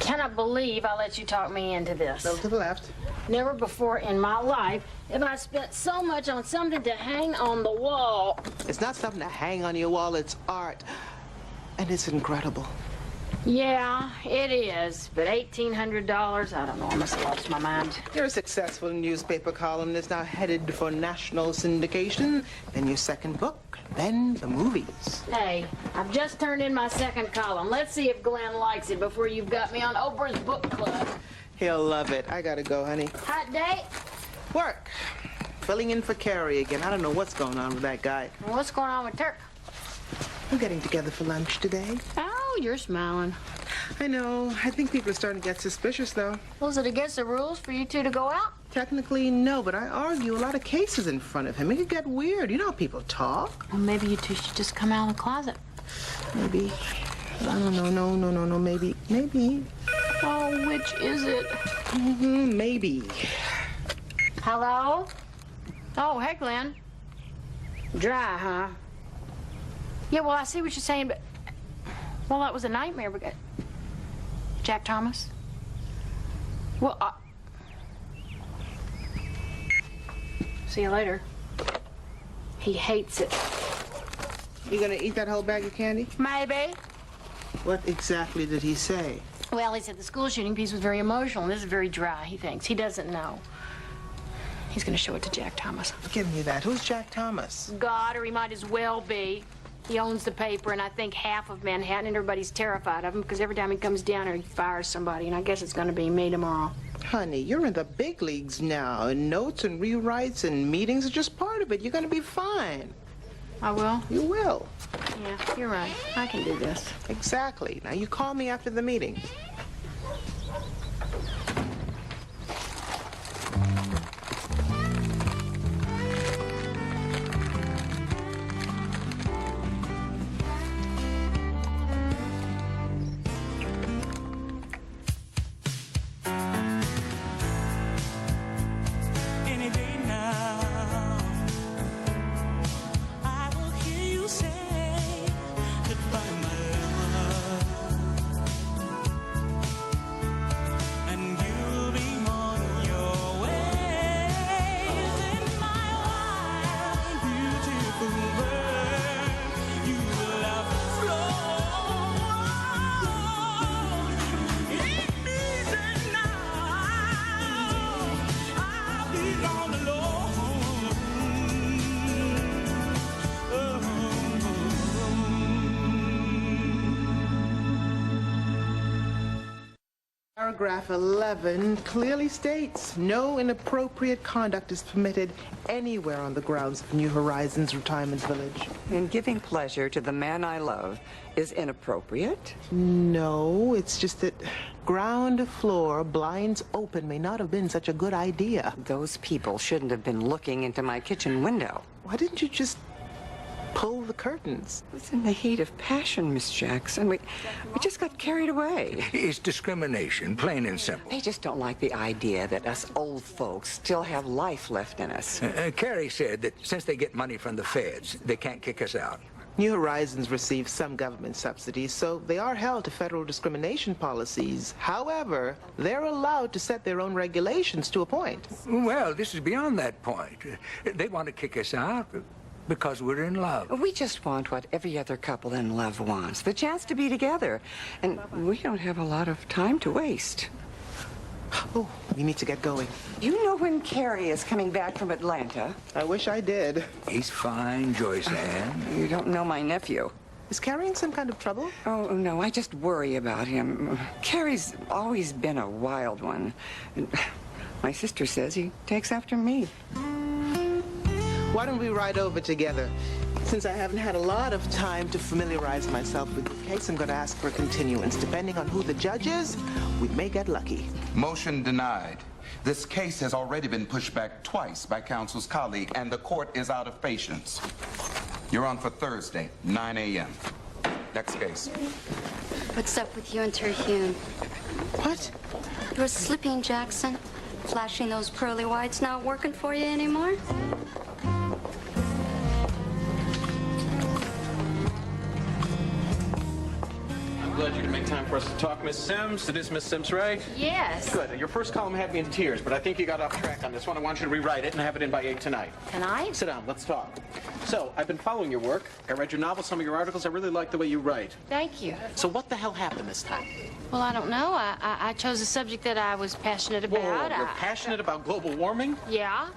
cannot believe I let you talk me into this. Go to the left. Never before in my life have I spent so much on something to hang on the wall. It's not something to hang on your wall, it's art. And it's incredible. Yeah, it is. But $1,800, I don't know, I must have lost my mind. You're a successful newspaper columnist now headed for national syndication. Then your second book, then the movies. Hey, I've just turned in my second column. Let's see if Glenn likes it before you've got me on Oprah's book club. He'll love it. I gotta go, honey. Hot date? Work. Filling in for Carrie again. I don't know what's going on with that guy. What's going on with Turk? We're getting together for lunch today. Oh, you're smiling. I know. I think people are starting to get suspicious, though. Was it against the rules for you two to go out? Technically, no, but I argue a lot of cases in front of him. It could get weird. You know how people talk. Well, maybe you two should just come out of the closet. Maybe. I don't know. No. Maybe. Oh, which is it? Maybe. Hello? Oh, hey, Glenn. Dry, huh? Yeah, well, I see what you're saying, but... Well, that was a nightmare, but... Jack Thomas? Well, See you later. He hates it. You gonna eat that whole bag of candy? Maybe. What exactly did he say? Well, he said the school shooting piece was very emotional, and this is very dry, he thinks. He doesn't know. He's gonna show it to Jack Thomas. Give me that. Who's Jack Thomas? God, or he might as well be. He owns the paper, and I think half of Manhattan, and everybody's terrified of him because every time he comes down here, he fires somebody, and I guess it's gonna be me tomorrow. Honey, you're in the big leagues now, and notes and rewrites and meetings are just part of it. You're gonna be fine. I will? You will. Yeah, you're right. I can do this. Exactly. Now, you call me after the meeting. Paragraph 11 clearly states no inappropriate conduct is permitted anywhere on the grounds of New Horizons Retirement Village. And giving pleasure to the man I love is inappropriate? No, it's just that ground floor, blinds open may not have been such a good idea. Those people shouldn't have been looking into my kitchen window. Why didn't you just pull the curtains? It was in the heat of passion, Miss Jackson. We just got carried away. It's discrimination, plain and simple. They just don't like the idea that us old folks still have life left in us. Carrie said that since they get money from the feds, they can't kick us out. New Horizons receives some government subsidies, so they are held to federal discrimination policies. However, they're allowed to set their own regulations to a point. Well, this is beyond that point. They want to kick us out because we're in love. We just want what every other couple in love wants, the chance to be together. And we don't have a lot of time to waste. Oh, we need to get going. You know when Carrie is coming back from Atlanta? I wish I did. He's fine, Joyce Ann. You don't know my nephew. Is Carrie in some kind of trouble? Oh, no, I just worry about him. Carrie's always been a wild one. And my sister says he takes after me. Why don't we ride over together? Since I haven't had a lot of time to familiarize myself with the case, I'm going to ask for a continuance. Depending on who the judge is, we may get lucky. Motion denied. This case has already been pushed back twice by counsel's colleague, and the court is out of patience. You're on for Thursday, 9 a.m. Next case. What's up with you and Terhune? What? You're slipping, Jackson. Flashing those pearly whites not working for you anymore? I'm glad you can make time for us to talk, Miss Sims. It is Miss Sims, right? Yes. Good. Your first column had me in tears, but I think you got off track on this one. I want you to rewrite it and have it in by 8 tonight. Tonight? Sit down. Let's talk. So, I've been following your work. I read your novel, some of your articles. I really like the way you write. Thank you. So what the hell happened this time? Well, I don't know. I chose a subject that I was passionate about. You're passionate about global warming? Yeah.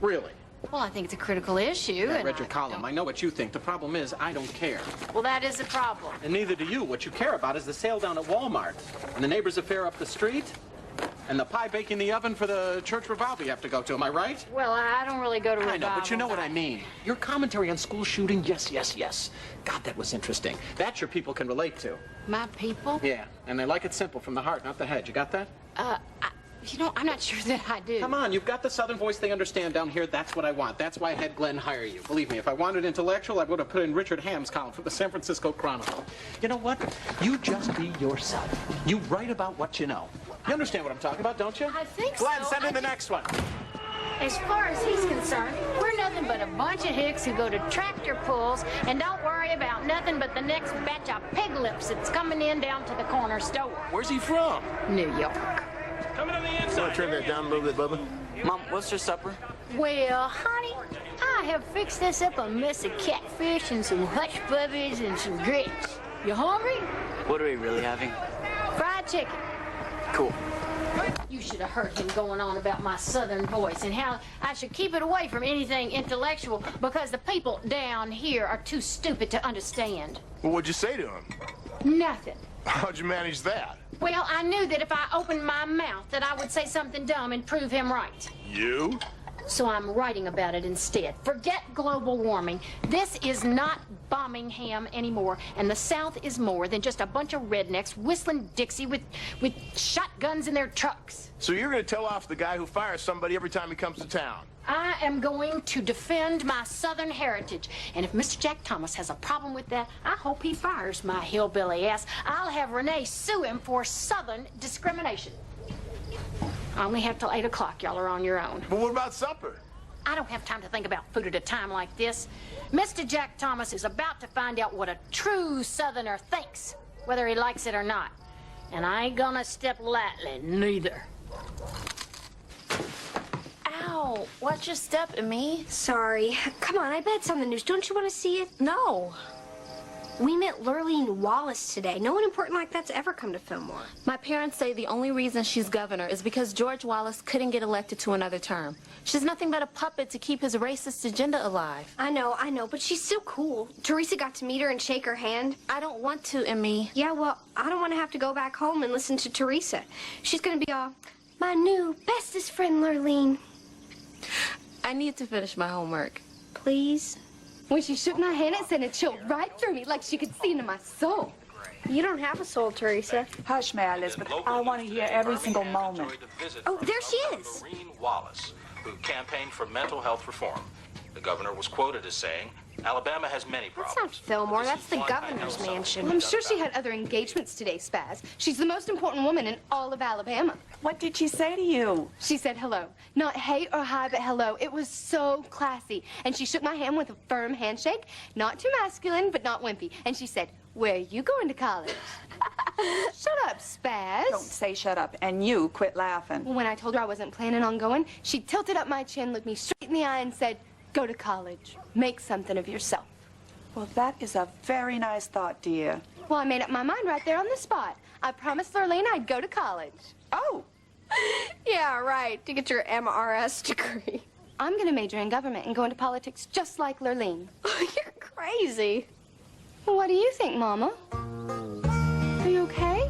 Really? Well, I think it's a critical issue. I and read your column. I know what you think. The problem is, I don't care. Well, that is a problem. And neither do you. What you care about is the sale down at Walmart, and the neighbors' affair up the street, and the pie baking the oven for the church revival you have to go to. Am I right? Well, I don't really go to I know, but you know what I mean. Your commentary on school shooting, yes, yes, yes. God, that was interesting. That your people can relate to. My people? Yeah, and they like it simple, from the heart, not the head. You got that? You know, I'm not sure that I do. Come on, you've got the Southern voice they understand down here. That's what I want. That's why I had Glenn hire you. Believe me, if I wanted intellectual, I would have put in Richard Ham's column for the San Francisco Chronicle. You know what? You just be yourself. You write about what you know. You understand what I'm talking about, don't you? I think Glenn, so. send in the next one. As far as he's concerned, we're nothing but a bunch of hicks who go to tractor pulls and don't worry about nothing but the next batch of pig lips that's coming in down to the corner store. Where's he from? New York. Coming on the inside. Want to trim that down a little bit, Bubba? Mom, what's your supper? Well, honey, I have fixed this up a mess of catfish and some hush puppies and some grits. You hungry? What are we really having? Fried chicken. Cool. You should have heard him going on about my southern voice and how I should keep it away from anything intellectual because the people down here are too stupid to understand. Well, what'd you say to him? Nothing. How'd you manage that? Well, I knew that if I opened my mouth that I would say something dumb and prove him right. You? So I'm writing about it instead. Forget global warming. This is not Birmingham anymore, and the South is more than just a bunch of rednecks whistling Dixie with shotguns in their trucks. So you're going to tell off the guy who fires somebody every time he comes to town? I am going to defend my Southern heritage, and if Mr. Jack Thomas has a problem with that, I hope he fires my hillbilly ass. I'll have Renee sue him for Southern discrimination. I only have till 8 o'clock. Y'all are on your own. But what about supper? I don't have time to think about food at a time like this. Mr. Jack Thomas is about to find out what a true Southerner thinks, whether he likes it or not. And I ain't gonna step lightly, neither. Ow, watch your step, Emmy. Sorry. Come on, I bet it's on the news. Don't you want to see it? No. We met Lurleen Wallace today. No one important like that's ever come to Fillmore. My parents say the only reason she's governor is because George Wallace couldn't get elected to another term. She's nothing but a puppet to keep his racist agenda alive. I know, but she's so cool. Teresa got to meet her and shake her hand. I don't want to, Emmy. Yeah, well, I don't want to have to go back home and listen to Teresa. She's going to be all, my new bestest friend, Lurleen. I need to finish my homework. Please? When she shook my hand, it sent a chill right through me like she could see into my soul. You don't have a soul, Teresa. Hush, Mary Elizabeth. I want to hear every single moment. Oh, there she is. Lurleen Wallace, who campaigned for mental health reform. The governor was quoted as saying, Alabama has many problems. That's not Fillmore. That's the governor's mansion. Well, I'm sure she had other engagements today, Spaz. She's the most important woman in all of Alabama. What did she say to you? She said hello. Not hey or hi, but hello. It was so classy. And she shook my hand with a firm handshake. Not too masculine, but not wimpy. And she said, where are you going to college? Shut up, Spaz. Don't say shut up. And you quit laughing. When I told her I wasn't planning on going, she tilted up my chin, looked me straight in the eye, and said, go to college. Make something of yourself. Well, that is a very nice thought, dear. Well, I made up my mind right there on the spot. I promised Lurleen I'd go to college. Oh. Yeah, right, to get your MRS degree. I'm going to major in government and go into politics just like Lurleen. You're crazy. Well, what do you think, Mama? Are you okay?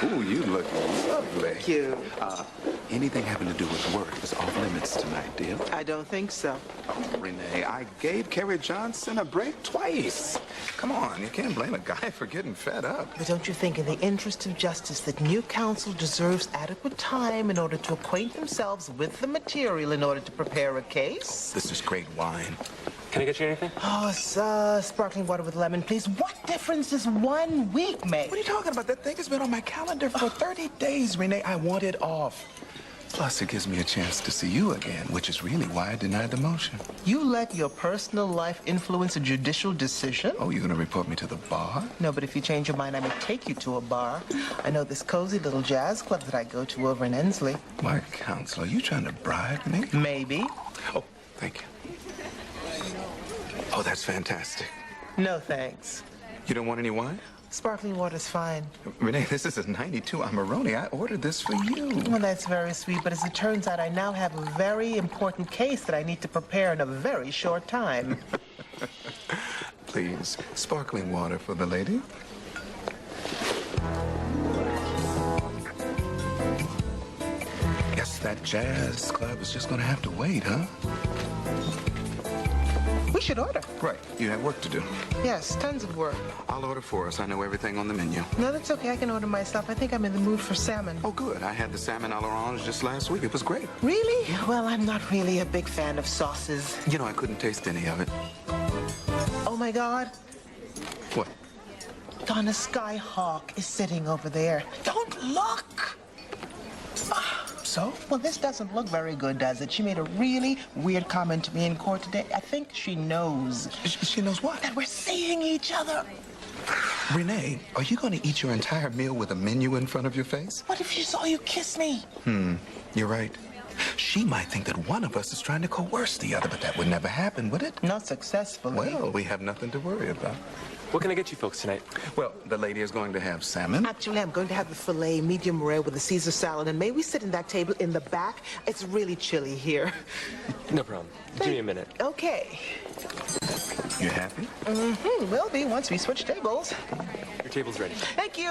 Ooh, you look lovely. Thank you. Anything having to do with work is off limits tonight, dear. I don't think so. Oh, Renee, I gave Kerry Johnson a break twice. Come on, you can't blame a guy for getting fed up. But don't you think in the interest of justice that new counsel deserves adequate time in order to acquaint themselves with the material in order to prepare a case? This is great wine. Can I get you anything? Oh, sparkling water with lemon, please. What difference does 1 week make? What are you talking about? That thing has been on my calendar for 30 days, Renee. I want it off. Plus, it gives me a chance to see you again, which is really why I denied the motion. You let your personal life influence a judicial decision? Oh, you're gonna report me to the bar? No, but if you change your mind, I may take you to a bar. I know this cozy little jazz club that I go to over in Ensley. Why, Counselor, you trying to bribe me? Maybe. Oh, thank you. Oh, that's fantastic. No, thanks. You don't want any wine? Sparkling water's fine. Renee, this is a 92 Amarone. I ordered this for you. Well, that's very sweet, but as it turns out, I now have a very important case that I need to prepare in a very short time. Please, sparkling water for the lady. Guess that jazz club is just gonna have to wait, huh? We should order. Right. You have work to do. Yes, tons of work. I'll order for us. I know everything on the menu. No, that's okay. I can order myself. I think I'm in the mood for salmon. Oh, good. I had the salmon à l'orange just last week. It was great. Really? Well, I'm not really a big fan of sauces. You know, I couldn't taste any of it. Oh, my God. What? Donna Skyhawk is sitting over there. Don't look! So? Well, this doesn't look very good, does it? She made a really weird comment to me in court today. I think she knows. She knows what? That we're seeing each other. Renee, are you going to eat your entire meal with a menu in front of your face? What if she saw you kiss me? You're right. She might think that one of us is trying to coerce the other, but that would never happen, would it? Not successfully. Well, we have nothing to worry about. What can I get you folks tonight? Well, the lady is going to have salmon. Actually, I'm going to have the filet medium rare with the Caesar salad, and may we sit in that table in the back? It's really chilly here. No problem. Give me a minute. Okay. You happy? Mm-hmm. Will be once we switch tables. Your table's ready. Thank you.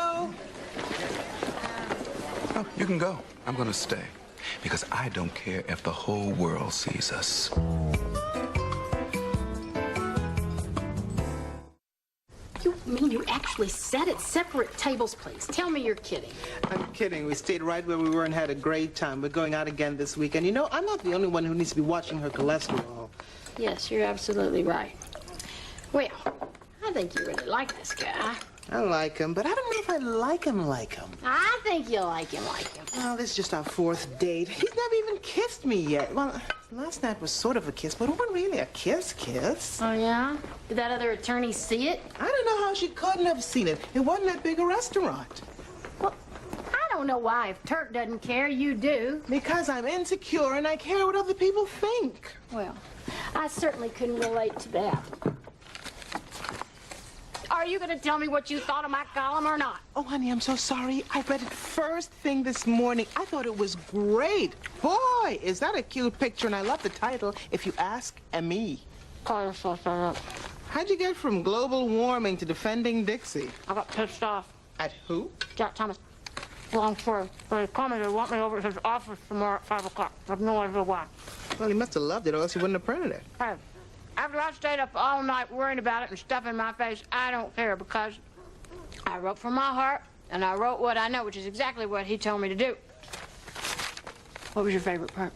Oh, you can go. I'm going to stay. Because I don't care if the whole world sees us. You mean you actually sat at separate tables, please? Tell me you're kidding. I'm kidding. We stayed right where we were and had a great time. We're going out again this weekend. You know, I'm not the only one who needs to be watching her cholesterol. Yes, you're absolutely right. Well, I think you really like this guy. I like him, but I don't know if I like him. I think you'll like him. Well, this is just our fourth date. He's never even kissed me yet. Well, last night was sort of a kiss, but it wasn't really a kiss. Oh, yeah? Did that other attorney see it? I don't know how she couldn't have seen it. It wasn't that big a restaurant. Well, I don't know why. If Turk doesn't care, you do. Because I'm insecure and I care what other people think. Well, I certainly couldn't relate to that. Are you going to tell me what you thought of my column or not? Oh, honey, I'm so sorry. I read it first thing this morning. I thought it was great. Boy, is that a cute picture, and I love the title, If You Ask Me. Call yourself that. How'd you get from global warming to defending Dixie? I got pissed off. At who? Jack Thomas. Long story. But he called me to want me over at his office tomorrow at 5 o'clock. I have no idea why. Well, he must have loved it, or else he wouldn't have printed it. Hey, after I stayed up all night worrying about it and stuffing my face, I don't care because I wrote from my heart and I wrote what I know, which is exactly what he told me to do. What was your favorite part?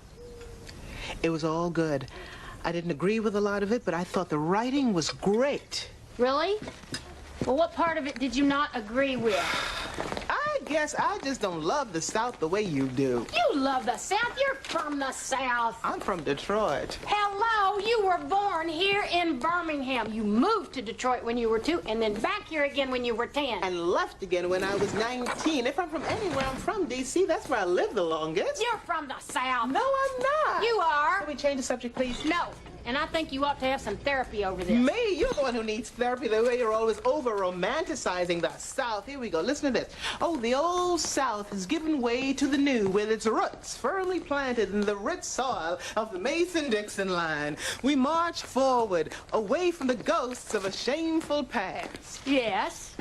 It was all good. I didn't agree with a lot of it, but I thought the writing was great. Really? Well, what part of it did you not agree with? I guess I just don't love the South the way you do. You love the South. You're from the South. I'm from Detroit. Hello, you were born here in Birmingham. You moved to Detroit when you were 2 and then back here again when you were 10. And left again when I was 19. If I'm from anywhere, I'm from D.C. That's where I live the longest. You're from the South. No, I'm not. You are. Can we change the subject, please? No. And I think you ought to have some therapy over this. Me? You're the one who needs therapy the way you're always over-romanticizing the South. Here we go. Listen to this. Oh, the old South has given way to the new with its roots firmly planted in the rich soil of the Mason-Dixon line. We march forward, away from the ghosts of a shameful past. Yes.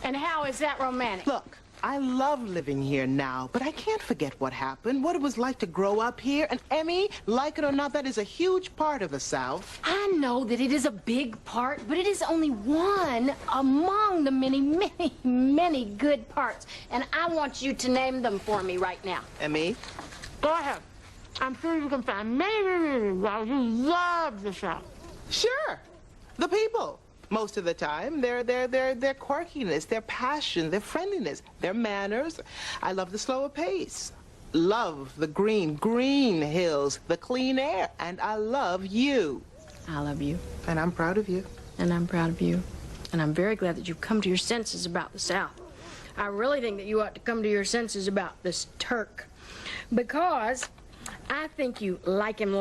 And how is that romantic? Look, I love living here now, but I can't forget what happened, what it was like to grow up here. And Emmy, like it or not, that is a huge part of the South. I know that it is a big part, but it is only one among the many, many, many good parts. And I want you to name them for me right now. Emmy? Go ahead. I'm sure you can find many, many guys who love the South. Sure. The people. Most of the time, their quirkiness, their passion, their friendliness, their manners. I love the slower pace. love the green hills, the clean air, and I love you. I love you. And I'm proud of you. And I'm proud of you. And I'm very glad that you've come to your senses about the South. I really think that you ought to come to your senses about this Turk. Because I think you like him,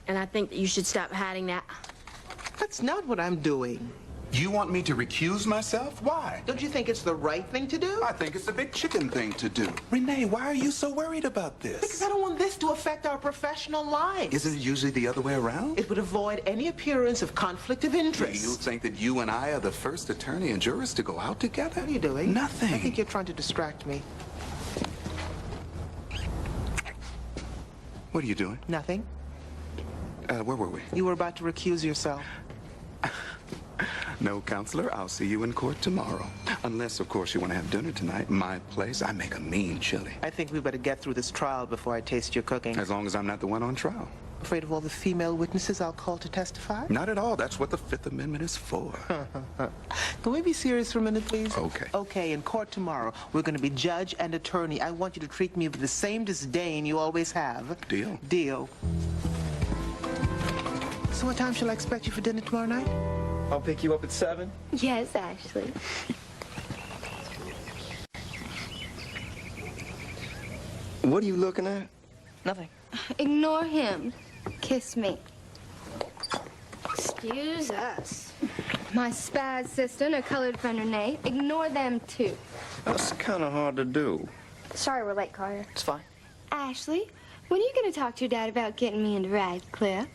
and I think that you should stop hiding that. That's not what I'm doing. You want me to recuse myself? Why? Don't you think it's the right thing to do? I think it's the big chicken thing to do. Renee, why are you so worried about this? Because I don't want this to affect our professional lives. Isn't it usually the other way around? It would avoid any appearance of conflict of interest. You think that you and I are the first attorney and jurors to go out together? What are you doing? Nothing. I think you're trying to distract me. What are you doing? Nothing. Where were we? You were about to recuse yourself. No, counselor, I'll see you in court tomorrow. Unless, of course, you want to have dinner tonight. My place, I make a mean chili. I think we better get through this trial before I taste your cooking. As long as I'm not the one on trial. Afraid of all the female witnesses I'll call to testify? Not at all. That's what the Fifth Amendment is for. Can we be serious for a minute, please? Okay. Okay, in court tomorrow, we're going to be judge and attorney. I want you to treat me with the same disdain you always have. Deal. Deal. So what time shall I expect you for dinner tomorrow night? I'll pick you up at 7. Yes, Ashley. What are you looking at? Nothing. Ignore him. Kiss me. Excuse us. My spaz sister and her colored friend Renee. Ignore them, too. That's kind of hard to do. Sorry we're late, Carter. It's fine. Ashley, when are you going to talk to your dad about getting me into Radcliffe?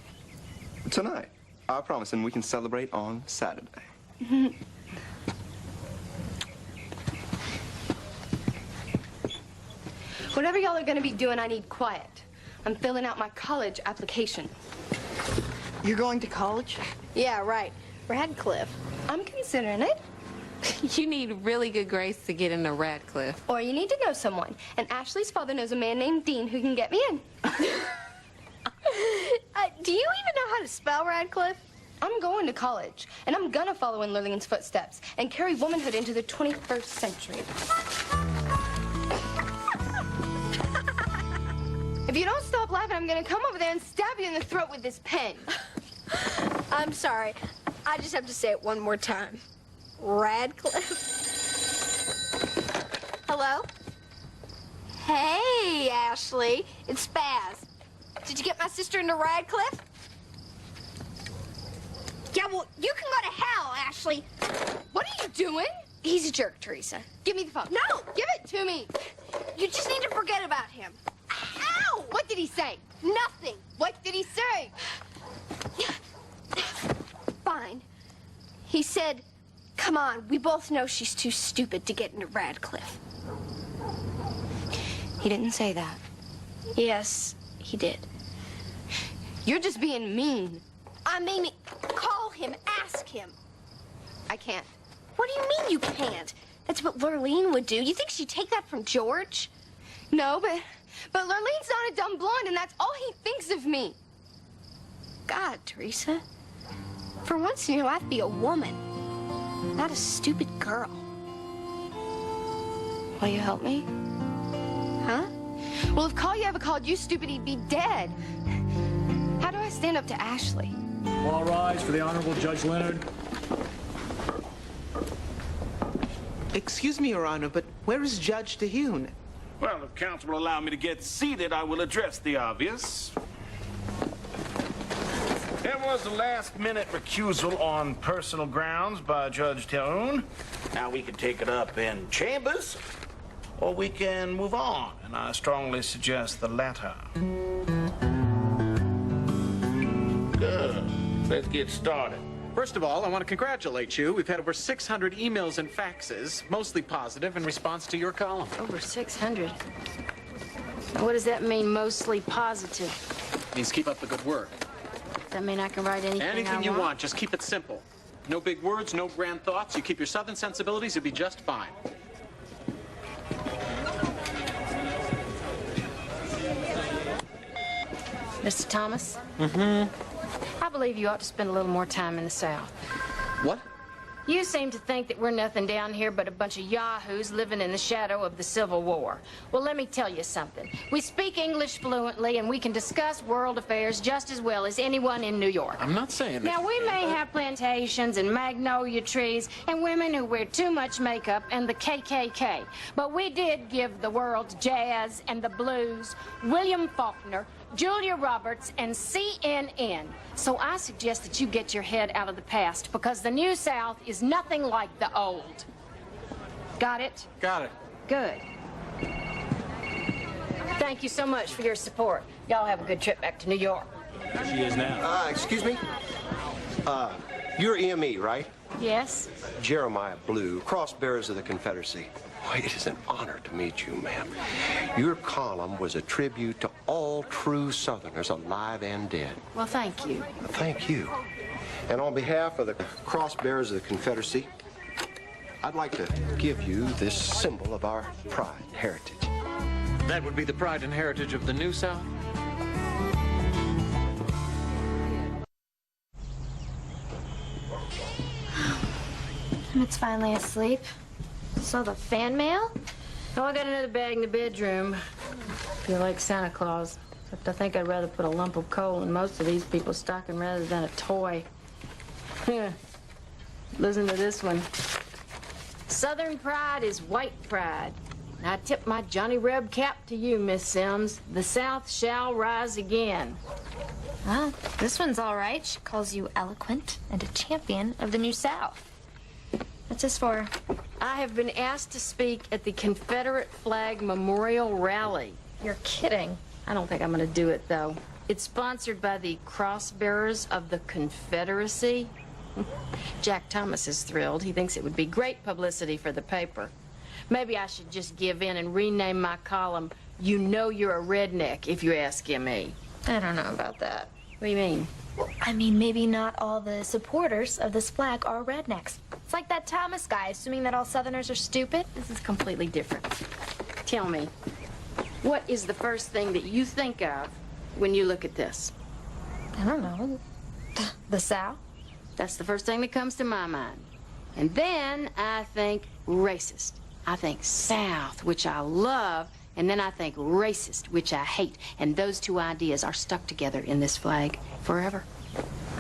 Tonight. I promise, and we can celebrate on Saturday. Whatever y'all are going to be doing, I need quiet. I'm filling out my college application. You're going to college? Yeah, right. Radcliffe. I'm considering it. You need really good grades to get into Radcliffe. Or you need to know someone. And Ashley's father knows a man named Dean who can get me in. Do you even know how to spell Radcliffe? I'm going to college, and I'm gonna follow in Lurling's footsteps and carry womanhood into the 21st century. If you don't stop laughing, I'm gonna come over there and stab you in the throat with this pen. I'm sorry. I just have to say it one more time. Radcliffe. Hello? Hey, Ashley. It's Spaz. Did you get my sister into Radcliffe? Yeah, well, you can go to hell, Ashley. What are you doing? He's a jerk, Teresa. Give me the phone. No! Give it to me. You just need to forget about him. Ow! What did he say? Nothing. What did he say? Fine. He said, come on, we both know she's too stupid to get into Radcliffe. He didn't say that. Yes, he did. You're just being mean. I mean, call him, ask him. I can't. What do you mean you can't? That's what Lurleen would do. You think she'd take that from George? No, but Lurleen's not a dumb blonde, and that's all he thinks of me. God, Teresa. For once in your life, be a woman, not a stupid girl. Will you help me? Huh? Well, if Collier ever called you stupid, he'd be dead. How do I stand up to Ashley? All rise for the Honorable Judge Leonard. Excuse me, Your Honor, but where is Judge DeHune? Well, if counsel will allow me to get seated, I will address the obvious. There was a last-minute recusal on personal grounds by Judge Terhune. Now, we can take it up in chambers, or we can move on, and I strongly suggest the latter. Good. Let's get started. First of all, I want to congratulate you. We've had over 600 emails and faxes, mostly positive, in response to your column. Over 600. What does that mean, mostly positive? Means keep up the good work. Does that mean I can write anything I Anything you want, just keep it simple. No big words, no grand thoughts. You keep your Southern sensibilities, you'll be just fine. Mr. Thomas? Mm-hmm. I believe you ought to spend a little more time in the South. What? You seem to think that we're nothing down here but a bunch of yahoos living in the shadow of the Civil War. Well, let me tell you something. We speak English fluently, and we can discuss world affairs just as well as anyone in New York. I'm not saying that. Now, we may have plantations and magnolia trees and women who wear too much makeup and the KKK, but we did give the world jazz and the blues, William Faulkner, Julia Roberts, and CNN. So I suggest that you get your head out of the past, because the New South is nothing like the old. Got it? Got it. Good. Thank you so much for your support. Y'all have a good trip back to New York. There she is now. Excuse me? You're EME, right? Yes? Jeremiah Blue, Cross Bearers of the Confederacy. Boy, it is an honor to meet you, ma'am. Your column was a tribute to all true Southerners, alive and dead. Well, thank you. Thank you. And on behalf of the Cross Bearers of the Confederacy, I'd like to give you this symbol of our pride and heritage. That would be the pride and heritage of the New South? Emmett's finally asleep. Saw the fan mail? Oh, I got another bag in the bedroom. Feel like Santa Claus. Except I think I'd rather put a lump of coal in most of these people's stocking rather than a toy. Here, listen to this one. Southern pride is white pride. And I tip my Johnny Reb cap to you, Miss Sims. The South shall rise again. Well, this one's all right. She calls you eloquent and a champion of the New South. What's this for? I have been asked to speak at the Confederate Flag Memorial Rally. You're kidding. I don't think I'm going to do it, though. It's sponsored by the Cross Bearers of the Confederacy. Jack Thomas is thrilled. He thinks it would be great publicity for the paper. Maybe I should just give in and rename my column, "You Know You're a Redneck," if you ask me. I don't know about that. What do you mean? I mean, maybe not all the supporters of this flag are rednecks. It's like that Thomas guy, assuming that all Southerners are stupid. This is completely different. Tell me, what is the first thing that you think of when you look at this? I don't know. The South? That's the first thing that comes to my mind. And then I think racist. I think South, which I love, and then I think racist, which I hate. And those two ideas are stuck together in this flag forever.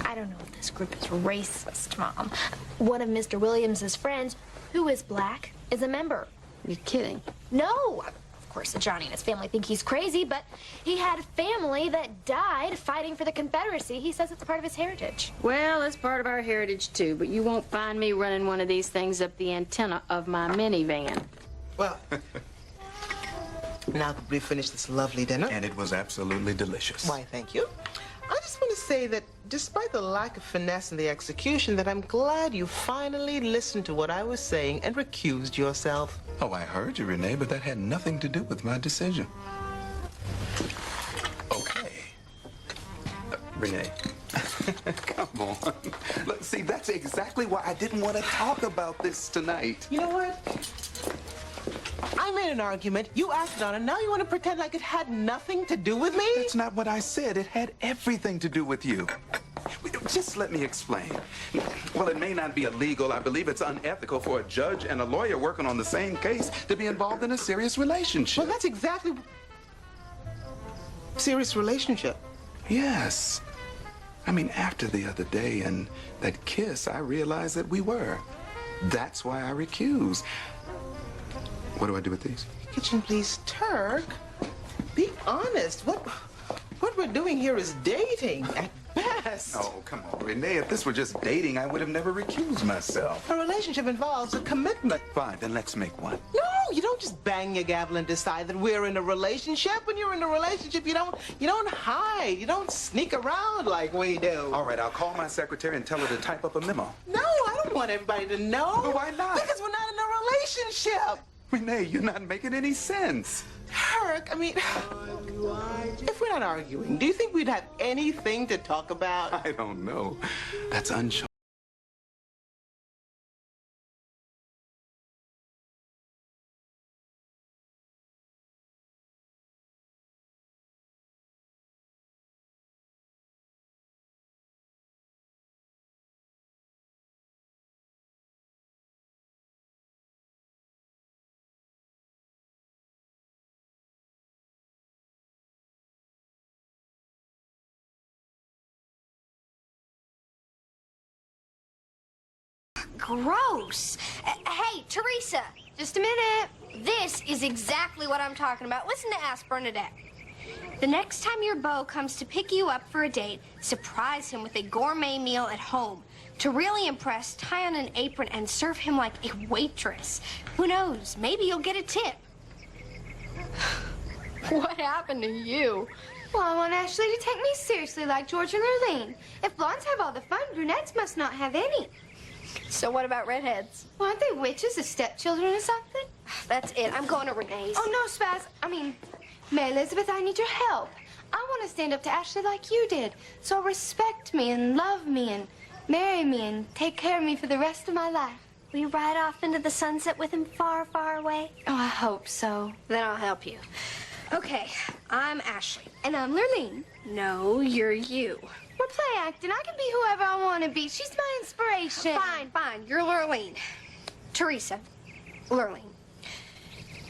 I don't know if this group is racist, Mom. One of Mr. Williams's friends, who is black, is a member. You're kidding. No. Of course, Johnny and his family think he's crazy, but he had family that died fighting for the Confederacy. He says it's part of his heritage. Well, it's part of our heritage, too, but you won't find me running one of these things up the antenna of my minivan. Well, now that we've finished this lovely dinner. And it was absolutely delicious. Why, thank you. I just want to say that despite the lack of finesse in the execution, that I'm glad you finally listened to what I was saying and recused yourself. Oh, I heard you, Renee, but that had nothing to do with my decision. Okay. Renee. Come on. Look, see, that's exactly why I didn't want to talk about this tonight. You know what? I made an argument, you acted on it, now you want to pretend like it had nothing to do with me? That's not what I said. It had everything to do with you. Just let me explain. Well, it may not be illegal. I believe it's unethical for a judge and a lawyer working on the same case to be involved in a serious relationship. Well, that's exactly... Serious relationship? Yes. I mean, after the other day and that kiss, I realized that we were. That's why I recused. What do I do with these? Kitchen, please. Turk, be honest. What we're doing here is dating at best. Oh, come on, Renee. If this were just dating, I would have never recused myself. A relationship involves a commitment. Fine, then let's make one. No, you don't just bang your gavel and decide that we're in a relationship. When you're in a relationship, you don't hide. You don't sneak around like we do. All right, I'll call my secretary and tell her to type up a memo. No, I don't want everybody to know. But why not? Because we're not in a relationship. Renee, you're not making any sense. Herc, I mean, if we're not arguing, do you think we'd have anything to talk about? I don't know. That's unsure. gross. Hey, Teresa. Just a minute. This is exactly what I'm talking about. Listen to Ask Bernadette. The next time your beau comes to pick you up for a date, surprise him with a gourmet meal at home. To really impress, tie on an apron and serve him like a waitress. Who knows? Maybe you'll get a tip. What happened to you? Well, I want Ashley to take me seriously like George and Lurleen. If blondes have all the fun, brunettes must not have any. So what about redheads? Well, aren't they witches or stepchildren or something? That's it. I'm going to Renee's. Oh, no, Mary Elizabeth, I need your help. I want to stand up to Ashley like you did. So respect me and love me and marry me and take care of me for the rest of my life. Will you ride off into the sunset with him far, far away? Oh, I hope so. Then I'll help you. Okay, I'm Ashley. And I'm Lurleen. No, you're you. We're play acting. I can be whoever I want to be. She's my inspiration. Fine. You're Lurleen. Teresa, Lurleen.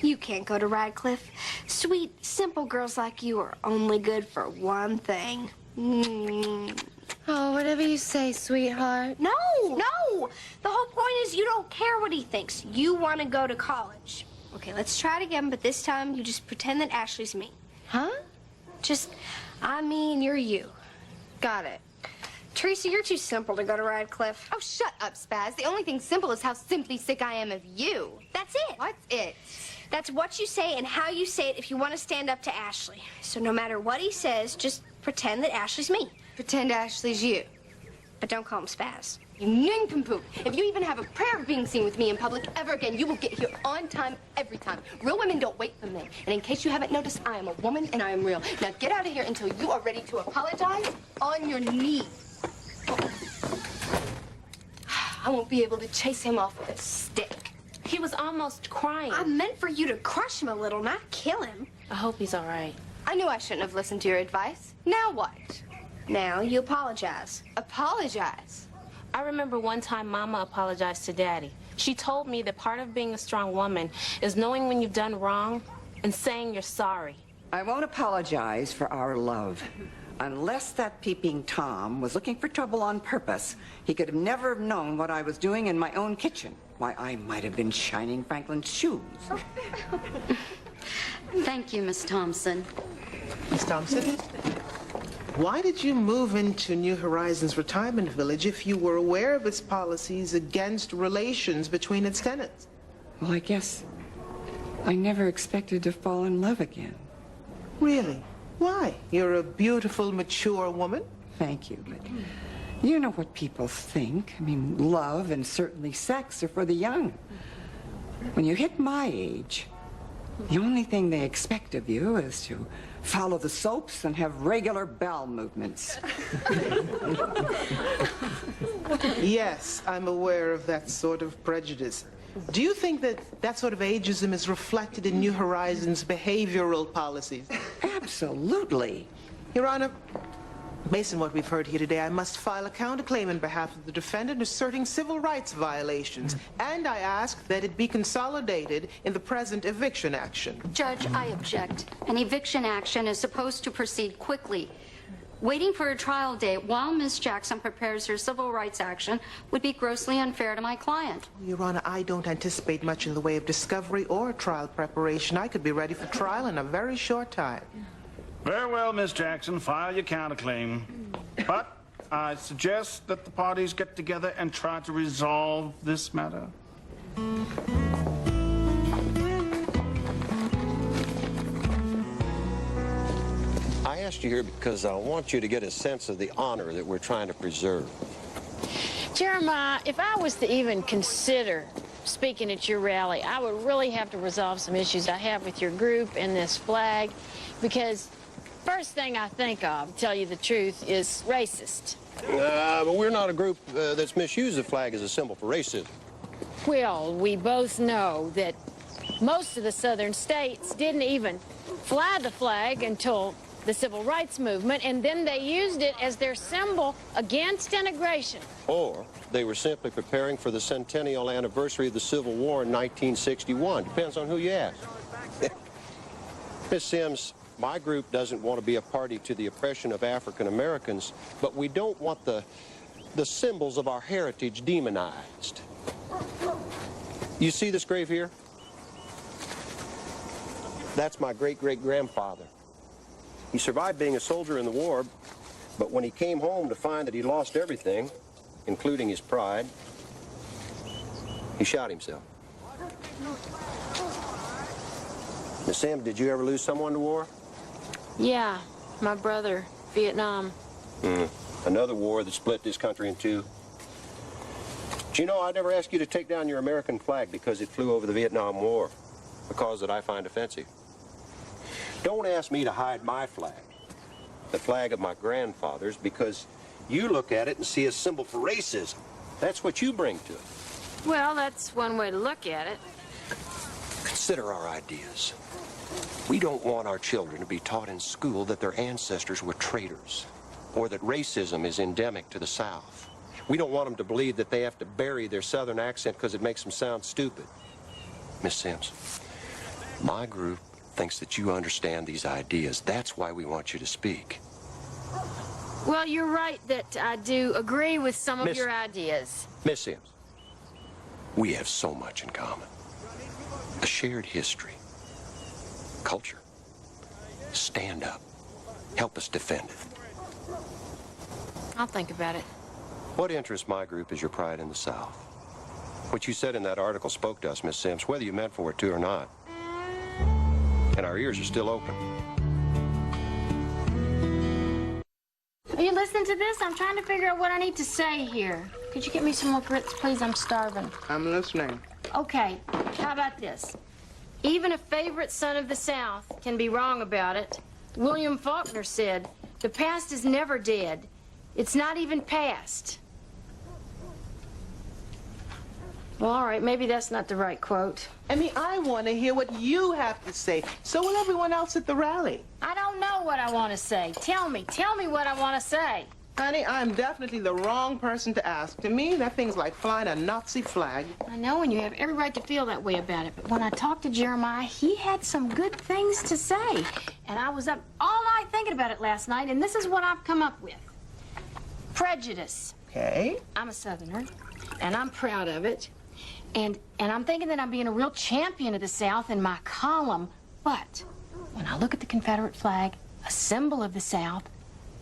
You can't go to Radcliffe. Sweet, simple girls like you are only good for one thing. Oh, whatever you say, sweetheart. No. The whole point is you don't care what he thinks. You want to go to college. Okay, let's try it again, but this time you just pretend that Ashley's me. Huh? I mean, you're you. Got it. Teresa, you're too simple to go to Radcliffe. Oh, shut up, Spaz. The only thing simple is how simply sick I am of you. That's it. What's it? That's what you say and how you say it if you want to stand up to Ashley. So no matter what he says, just pretend that Ashley's me. Pretend Ashley's you. But don't call him Spaz. You nincompoop. If you even have a prayer of being seen with me in public ever again, you will get here on time every time. Real women don't wait for men. And in case you haven't noticed, I am a woman and I am real. Now get out of here until you are ready to apologize on your knees. I won't be able to chase him off with a stick. He was almost crying. I meant for you to crush him a little, not kill him. I hope he's all right. I knew I shouldn't have listened to your advice. Now what? Now you apologize. Apologize? I remember one time Mama apologized to Daddy. She told me that part of being a strong woman is knowing when you've done wrong and saying you're sorry. I won't apologize for our love. Unless that peeping Tom was looking for trouble on purpose, he could have never known what I was doing in my own kitchen. Why, I might have been shining Franklin's shoes. Thank you, Miss Thompson. Miss Thompson, why did you move into New Horizons Retirement Village if you were aware of its policies against relations between its tenants? Well, I guess I never expected to fall in love again. Really? Why? You're a beautiful, mature woman. Thank you, but you know what people think. I mean, love and certainly sex are for the young. When you hit my age, the only thing they expect of you is to follow the soaps and have regular bowel movements. Yes, I'm aware of that sort of prejudice. Do you think that that sort of ageism is reflected in New Horizons' behavioral policies? Absolutely. Your Honor, based on what we've heard here today, I must file a counterclaim on behalf of the defendant asserting civil rights violations, and I ask that it be consolidated in the present eviction action. Judge, I object. An eviction action is supposed to proceed quickly. Waiting for a trial date while Miss Jackson prepares her civil rights action would be grossly unfair to my client. Your Honor, I don't anticipate much in the way of discovery or trial preparation. I could be ready for trial in a very short time. Very well, Miss Jackson, file your counterclaim. But I suggest that the parties get together and try to resolve this matter. I asked you here because I want you to get a sense of the honor that we're trying to preserve. Jeremiah, if I was to even consider speaking at your rally, I would really have to resolve some issues I have with your group and this flag, because first thing I think of, to tell you the truth, is racist. But we're not a group that's misused the flag as a symbol for racism. Well, we both know that most of the southern states didn't even fly the flag until the Civil Rights Movement, and then they used it as their symbol against integration. Or they were simply preparing for the centennial anniversary of the Civil War in 1961. Depends on who you ask. Miss Sims, my group doesn't want to be a party to the oppression of African Americans, but we don't want the symbols of our heritage demonized. You see this grave here? That's my great-great-grandfather. He survived being a soldier in the war, but when he came home to find that he lost everything, including his pride, he shot himself. Miss Sims, did you ever lose someone to war? Yeah, my brother, Vietnam. Another war that split this country in two. Do you know, I never asked you to take down your American flag because it flew over the Vietnam War, a cause that I find offensive. Don't ask me to hide my flag, the flag of my grandfathers, because you look at it and see a symbol for racism. That's what you bring to it. Well, that's one way to look at it. Consider our ideas. We don't want our children to be taught in school that their ancestors were traitors, or that racism is endemic to the South. We don't want them to believe that they have to bury their Southern accent because it makes them sound stupid. Miss Sims, my group thinks that you understand these ideas. That's why we want you to speak. Well, you're right that I do agree with some of Miss- your ideas. Miss Sims, we have so much in common. A shared history, culture. Stand up. Help us defend it. I'll think about it. What interests my group is your pride in the South. What you said in that article spoke to us, Miss Sims, whether you meant for it to or not. And our ears are still open. Are you listening to this? I'm trying to figure out what I need to say here. Could you get me some more grits, please? I'm starving. I'm listening. Okay, how about this? Even a favorite son of the South can be wrong about it. William Faulkner said, "The past is never dead. It's not even past." Well, all right, maybe that's not the right quote. I mean, I want to hear what you have to say. So will everyone else at the rally. I don't know what I want to say. Tell me what I want to say. Honey, I'm definitely the wrong person to ask. To me, that thing's like flying a Nazi flag. I know, and you have every right to feel that way about it. But when I talked to Jeremiah, he had some good things to say. And I was up all night thinking about it last night, and this is what I've come up with. Prejudice. Okay. I'm a Southerner, and I'm proud of it. And I'm thinking that I'm being a real champion of the South in my column. But when I look at the Confederate flag, a symbol of the South,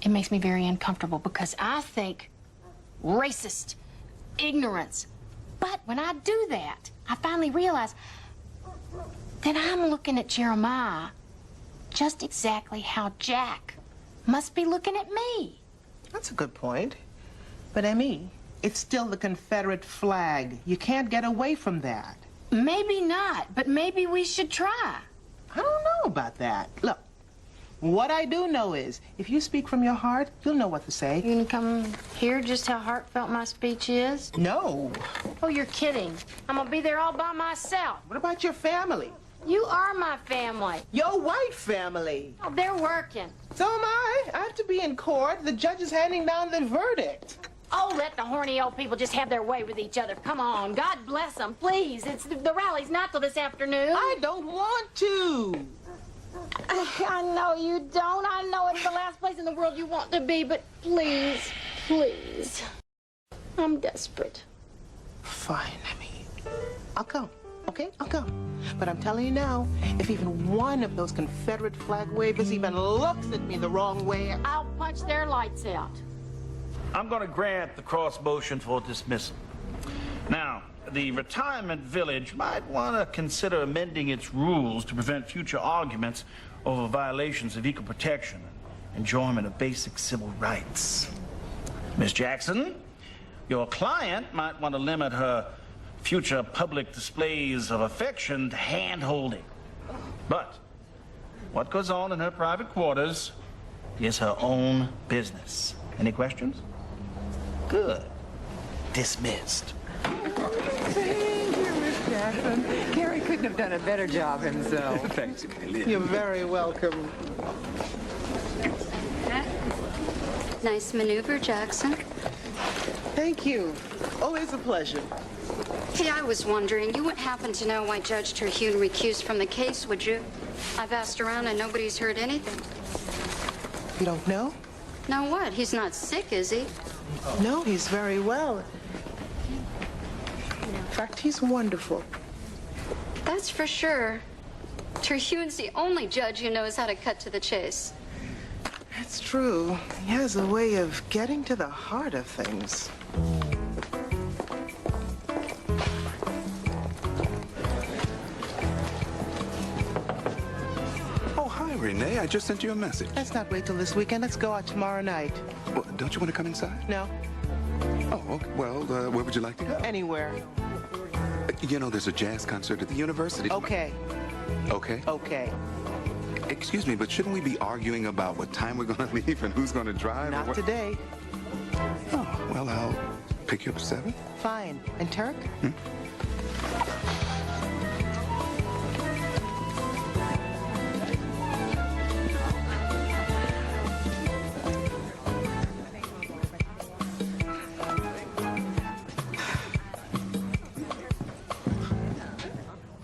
it makes me very uncomfortable because I think racist, ignorance. But when I do that, I finally realize that I'm looking at Jeremiah just exactly how Jack must be looking at me. That's a good point. But, Emmy, it's still the Confederate flag. You can't get away from that. Maybe not, but maybe we should try. I don't know about that. Look, what I do know is, if you speak from your heart, you'll know what to say. You gonna come hear just how heartfelt my speech is? No. Oh, you're kidding. I'm gonna be there all by myself. What about your family? You are my family. Your white family. Oh, they're working. So am I. I have to be in court. The judge is handing down the verdict. Oh, let the horny old people just have their way with each other. Come on. God bless them, please. The rally's not till this afternoon. I don't want to. I know you don't. I know it's the last place in the world you want to be, but please, please. I'm desperate. Fine, Emmy. I'll come, okay? I'll come. But I'm telling you now, if even one of those Confederate flag wavers even looks at me the wrong way, I'll punch their lights out. I'm going to grant the cross motion for dismissal. Now, the retirement village might want to consider amending its rules to prevent future arguments over violations of equal protection and enjoyment of basic civil rights. Miss Jackson, your client might want to limit her future public displays of affection to hand-holding. But what goes on in her private quarters is her own business. Any questions? Good. Dismissed. Thank you, Miss Jackson. Gary couldn't have done a better job himself. Thanks, Amelia. you're very welcome. Nice maneuver, Jackson. Thank you. Always a pleasure. Hey, I was wondering, you wouldn't happen to know why Judge Terhune recused from the case, would you? I've asked around and nobody's heard anything. You don't know? Now what? He's not sick, is he? No, he's very well. fact, he's wonderful. That's for sure. Terhune's the only judge who knows how to cut to the chase. That's true. He has a way of getting to the heart of things. Oh, hi, Renee. I just sent you a message. Let's not wait till this weekend. Let's go out tomorrow night. Well, don't you want to come inside? No? Oh, okay. Well, where would you like to go? Anywhere. You know, there's a jazz concert at the university. Okay. Okay? Okay. Excuse me, but shouldn't we be arguing about what time we're going to leave and who's going to drive? Not today. Oh, well, I'll pick you up at 7. Fine. And Turk?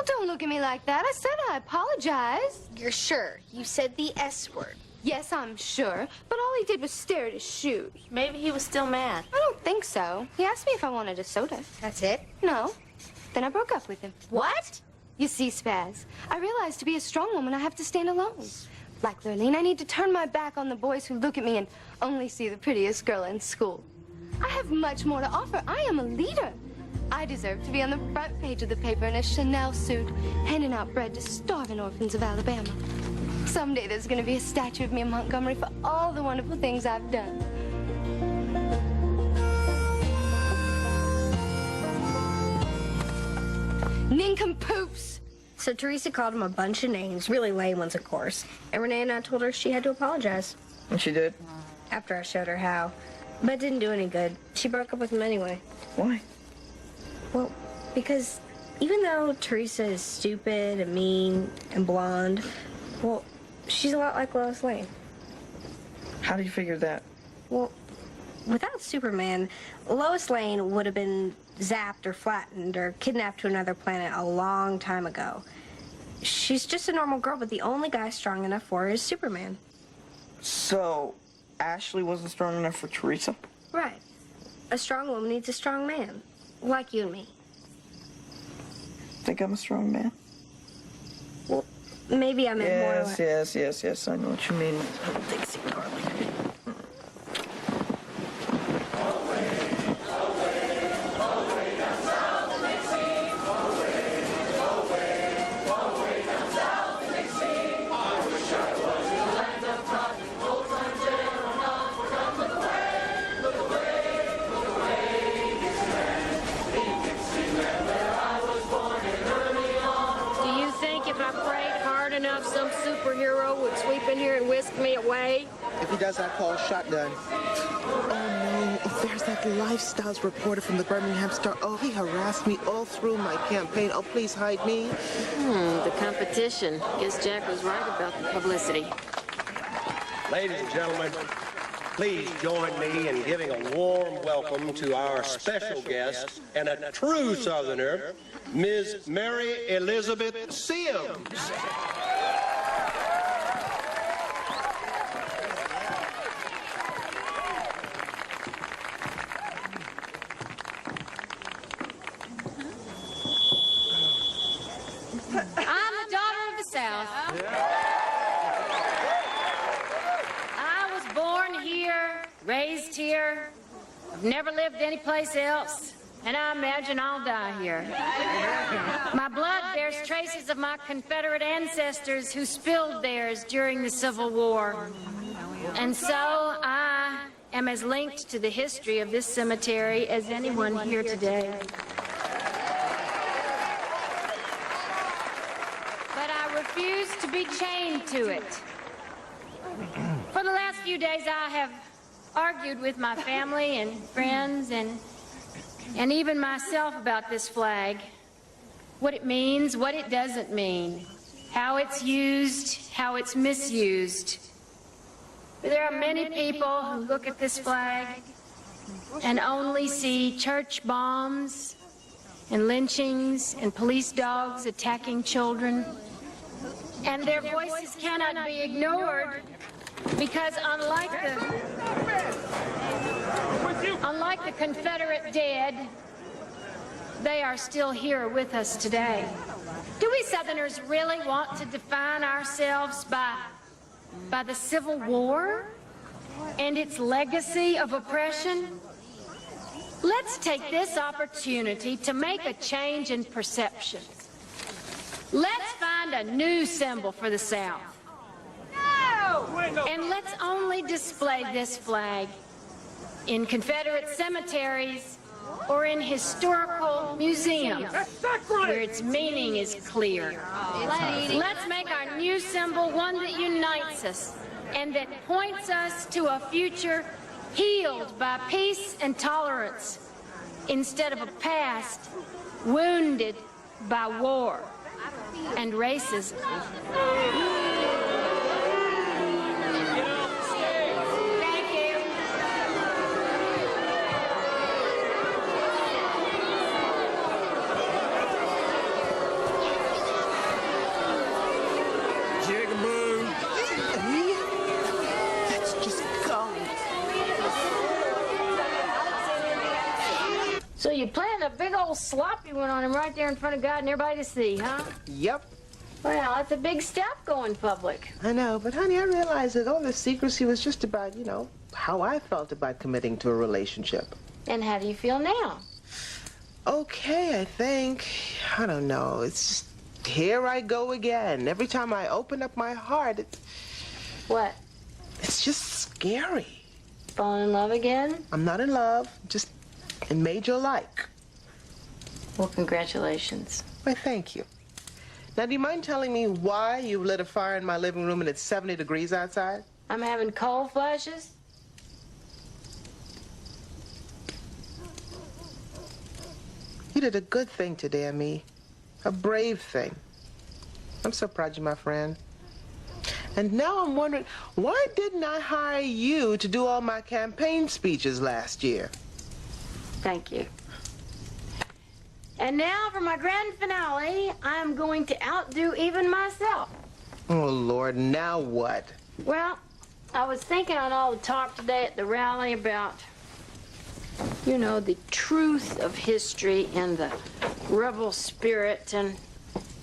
Don't look at me like that. I said I apologize. You're sure? You said the S word. Yes, I'm sure. But all he did was stare at his shoes. Maybe he was still mad. I don't think so. He asked me if I wanted a soda. That's it? No. Then I broke up with him. What? You see, Spaz, I realized to be a strong woman, I have to stand alone. Like Lurleen, I need to turn my back on the boys who look at me and only see the prettiest girl in school. I have much more to offer. I am a leader. I deserve to be on the front page of the paper in a Chanel suit, handing out bread to starving orphans of Alabama. Someday there's going to be a statue of me in Montgomery for all the wonderful things I've done. Nincompoops! So Teresa called him a bunch of names, really lame ones, of course. And Renee and I told her she had to apologize. And she did? After I showed her how. But it didn't do any good. She broke up with him anyway. Why? Well, because even though Teresa is stupid and mean and blonde, well, she's a lot like Lois Lane. How do you figure that? Well, without Superman, Lois Lane would have been zapped or flattened or kidnapped to another planet a long time ago. She's just a normal girl, but the only guy strong enough for her is Superman. So, Ashley wasn't strong enough for Teresa? Right. A strong woman needs a strong man, like you and me. Think I'm a strong man? Well, maybe I meant more like... Yes. I know what you mean. Dixie, darling. Some superhero would sweep in here and whisk me away? If he does, I'll call shotgun. Oh, no. There's that lifestyles reporter from the Birmingham Star. Oh, he harassed me all through my campaign. Oh, please hide me. The competition. Guess Jack was right about the publicity. Ladies and gentlemen, please join me in giving a warm welcome to our special guest and a true Southerner, Ms. Mary Elizabeth Sims. I'm the daughter of the South. I was born here, raised here. I've never lived anyplace else, and I imagine I'll die here. My blood bears traces of my Confederate ancestors who spilled theirs during the Civil War. And so I am as linked to the history of this cemetery as anyone here today. Refuse to be chained to it. For the last few days, I have argued with my family and friends and even myself about this flag. What it means, what it doesn't mean, how it's used, how it's misused. But there are many people who look at this flag and only see church bombs and lynchings and police dogs attacking children. And their voices cannot be ignored because unlike the Confederate dead, they are still here with us today. Do we Southerners really want to define ourselves by the Civil War and its legacy of oppression? Let's take this opportunity to make a change in perception. Let's find a new symbol for the South. And let's only display this flag in Confederate cemeteries or in historical museums where its meaning is clear. Let's make our new symbol one that unites us and that points us to a future healed by peace and tolerance instead of a past wounded by war and racism. So you planned a big old sloppy one on him right there in front of God and everybody to see, huh? Yep. Well, that's a big step going public. I know, but honey, I realized that all this secrecy was just about, you know, how I felt about committing to a relationship. And how do you feel now? Okay, I think. I don't know. It's just, here I go again. Every time I open up my heart, it's... What? It's just scary. Falling in love again? I'm not in love, just in major like. Well, congratulations. Why, thank you. Now, do you mind telling me why you lit a fire in my living room and it's 70 degrees outside? I'm having cold flashes. You did a good thing today, Amy. A brave thing. I'm so proud of you, my friend. And now I'm wondering, why didn't I hire you to do all my campaign speeches last year? Thank you. And now for my grand finale, I'm going to outdo even myself. Oh, Lord, now what? Well, I was thinking on all the talk today at the rally about, you know, the truth of history and the rebel spirit, and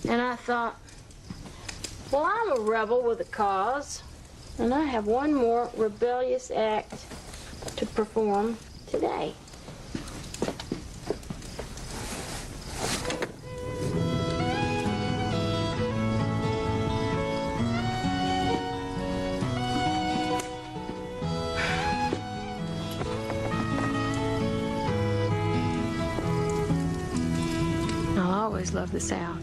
I thought, well, I'm a rebel with a cause, and I have one more rebellious act to perform today. I'll always love the South,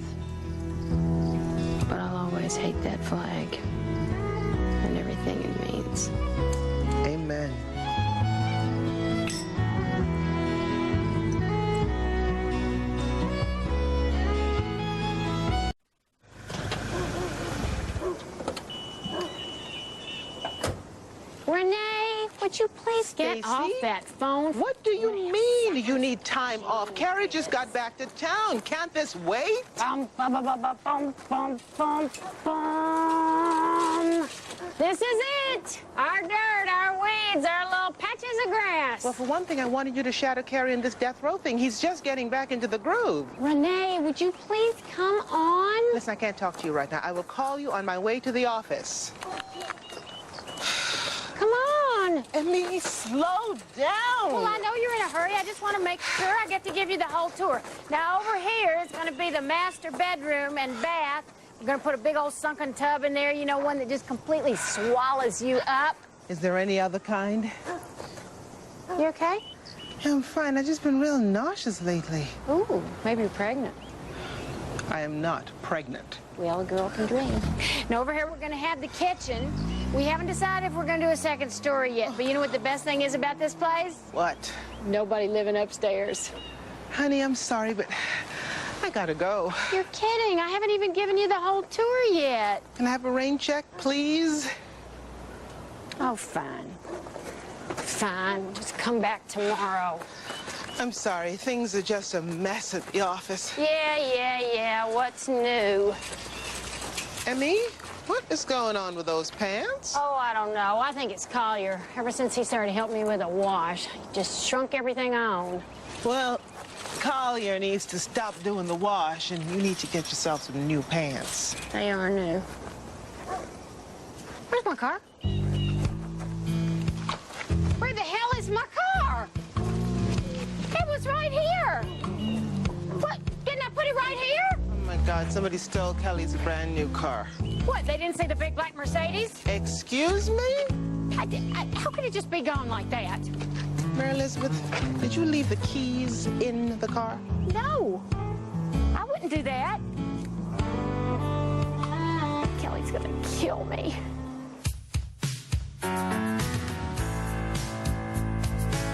but I'll always hate that flag and everything it means. Amen. Renee, would you please get off that phone? What do you mean you need time off? Carrie just got back to town. Can't this wait? Bum, bum, bum, bum, bum, bum, bum, bum. This is it. Our dirt, our weeds, our little patches of grass. Well, for one thing, I wanted you to shadow Carrie in this death row thing. He's just getting back into the groove. Renee, would you please come on? Listen, I can't talk to you right now. I will call you on my way to the office. Come on. Emmy, slow down. Well, I know you're in a hurry. I just want to make sure I get to give you the whole tour. Now, over here is going to be the master bedroom and bath. We're going to put a big old sunken tub in there, you know, one that just completely swallows you up. Is there any other kind? You okay? Yeah, I'm fine. I've just been real nauseous lately. Ooh, maybe you're pregnant. I am not pregnant. Well, a girl can dream. Now, over here, we're going to have the kitchen. We haven't decided if we're going to do a second story yet, but you know what the best thing is about this place? What? Nobody living upstairs. Honey, I'm sorry, but I gotta go. You're kidding. I haven't even given you the whole tour yet. Can I have a rain check, please? Oh, fine. Fine. Just come back tomorrow. I'm sorry. Things are just a mess at the office. Yeah. What's new? Emmy, what is going on with those pants? Oh, I don't know. I think it's Collier. Ever since he started helping me with a wash, he just shrunk everything I own. Well, Collier needs to stop doing the wash, and you need to get yourself some new pants. They are new. Where's my car? Where the hell is my car? It was right here. What? Didn't I put it right here? Oh my God, somebody stole Kelly's brand new car. What, they didn't say the big black Mercedes? Excuse me? How could it just be gone like that? Mary Elizabeth, did you leave the keys in the car? No, I wouldn't do that. Kelly's gonna kill me.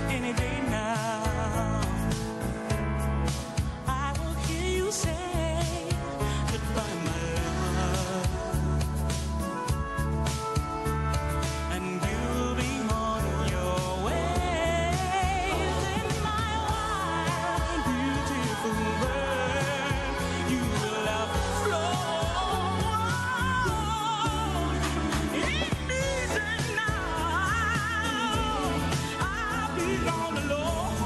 Any day now, I will hear you say goodbye, my love, and you'll be on your way. Then my wild, beautiful bird, you will outflow. It's easy now. I'll be all alone.